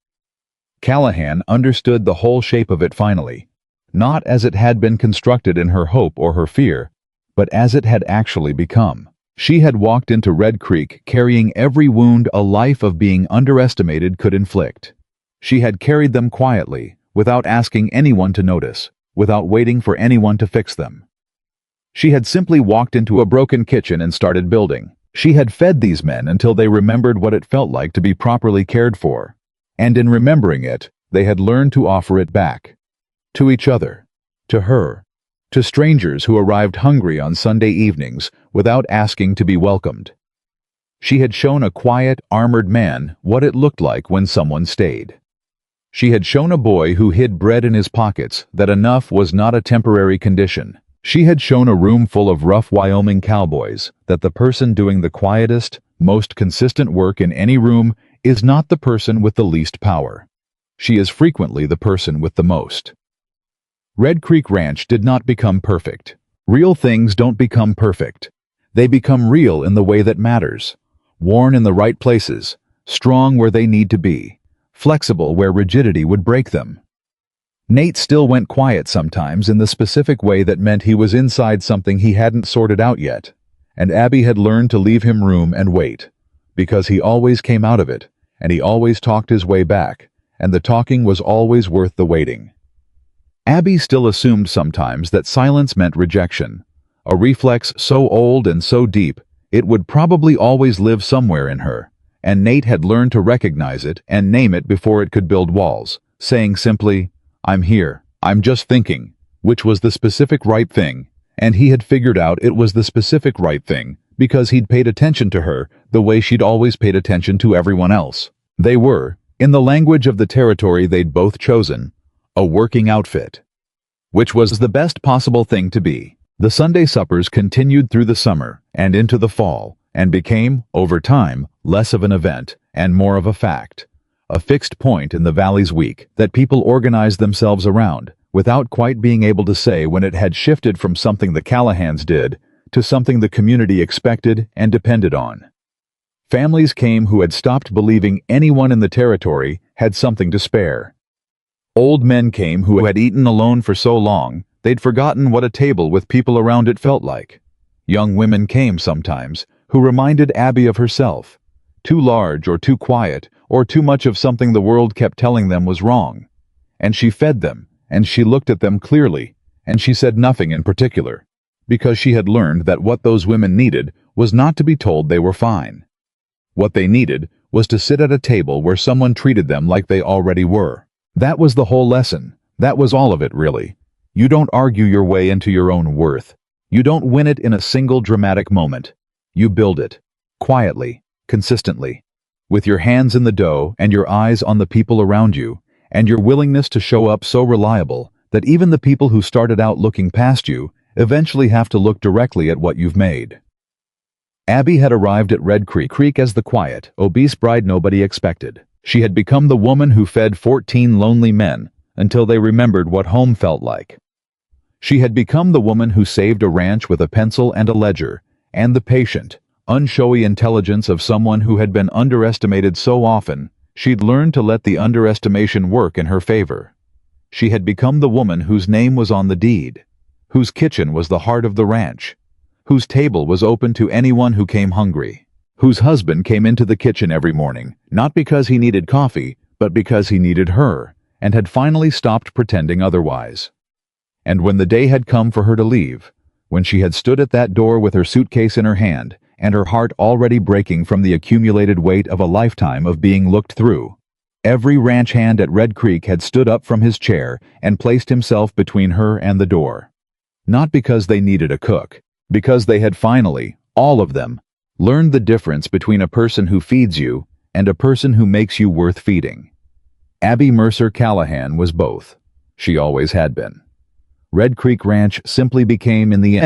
Callahan understood the whole shape of it finally, not as it had been constructed in her hope or her fear, but as it had actually become. She had walked into Red Creek carrying every wound a life of being underestimated could inflict. She had carried them quietly, without asking anyone to notice, without waiting for anyone to fix them. She had simply walked into a broken kitchen and started building. She had fed these men until they remembered what it felt like to be properly cared for, and in remembering it, they had learned to offer it back. To each other, to her, to strangers who arrived hungry on Sunday evenings without asking to be welcomed. She had shown a quiet, armored man what it looked like when someone stayed. She had shown a boy who hid bread in his pockets that enough was not a temporary condition. She had shown a room full of rough Wyoming cowboys that the person doing the quietest, most consistent work in any room is not the person with the least power. She is frequently the person with the most. Red Creek Ranch did not become perfect. Real things don't become perfect. They become real in the way that matters, worn in the right places, strong where they need to be, flexible where rigidity would break them. Nate still went quiet sometimes in the specific way that meant he was inside something he hadn't sorted out yet, and Abby had learned to leave him room and wait, because he always came out of it, and he always talked his way back, and the talking was always worth the waiting. Abby still assumed sometimes that silence meant rejection, a reflex so old and so deep it would probably always live somewhere in her, and Nate had learned to recognize it and name it before it could build walls, saying simply, "I'm here, I'm just thinking," which was the specific right thing, and he had figured out it was the specific right thing because he'd paid attention to her the way she'd always paid attention to everyone else. They were, in the language of the territory they'd both chosen, a working outfit, which was the best possible thing to be. The Sunday suppers continued through the summer and into the fall, and became, over time, less of an event and more of a fact, a fixed point in the valley's week that people organized themselves around, without quite being able to say when it had shifted from something the Callahans did to something the community expected and depended on. Families came who had stopped believing anyone in the territory had something to spare. Old men came who had eaten alone for so long they'd forgotten what a table with people around it felt like. Young women came sometimes who reminded Abby of herself, too large or too quiet or too much of something the world kept telling them was wrong. And she fed them, and she looked at them clearly, and she said nothing in particular, because she had learned that what those women needed was not to be told they were fine. What they needed was to sit at a table where someone treated them like they already were. That was the whole lesson. That was all of it, really. You don't argue your way into your own worth. You don't win it in a single dramatic moment. You build it, quietly, consistently, with your hands in the dough and your eyes on the people around you, and your willingness to show up so reliable that even the people who started out looking past you eventually have to look directly at what you've made. Abby had arrived at Red Creek as the quiet, obese bride nobody expected. She had become the woman who fed 14 lonely men until they remembered what home felt like. She had become the woman who saved a ranch with a pencil and a ledger, and the patient, unshowy intelligence of someone who had been underestimated so often she'd learned to let the underestimation work in her favor. She had become the woman whose name was on the deed, whose kitchen was the heart of the ranch, whose table was open to anyone who came hungry, whose husband came into the kitchen every morning, not because he needed coffee, but because he needed her, and had finally stopped pretending otherwise. And when the day had come for her to leave, when she had stood at that door with her suitcase in her hand, and her heart already breaking from the accumulated weight of a lifetime of being looked through, every ranch hand at Red Creek had stood up from his chair and placed himself between her and the door. Not because they needed a cook, because they had finally, all of them, learned the difference between a person who feeds you and a person who makes you worth feeding. Abby Mercer Callahan was both. She always had been. Red Creek Ranch simply became, in the end,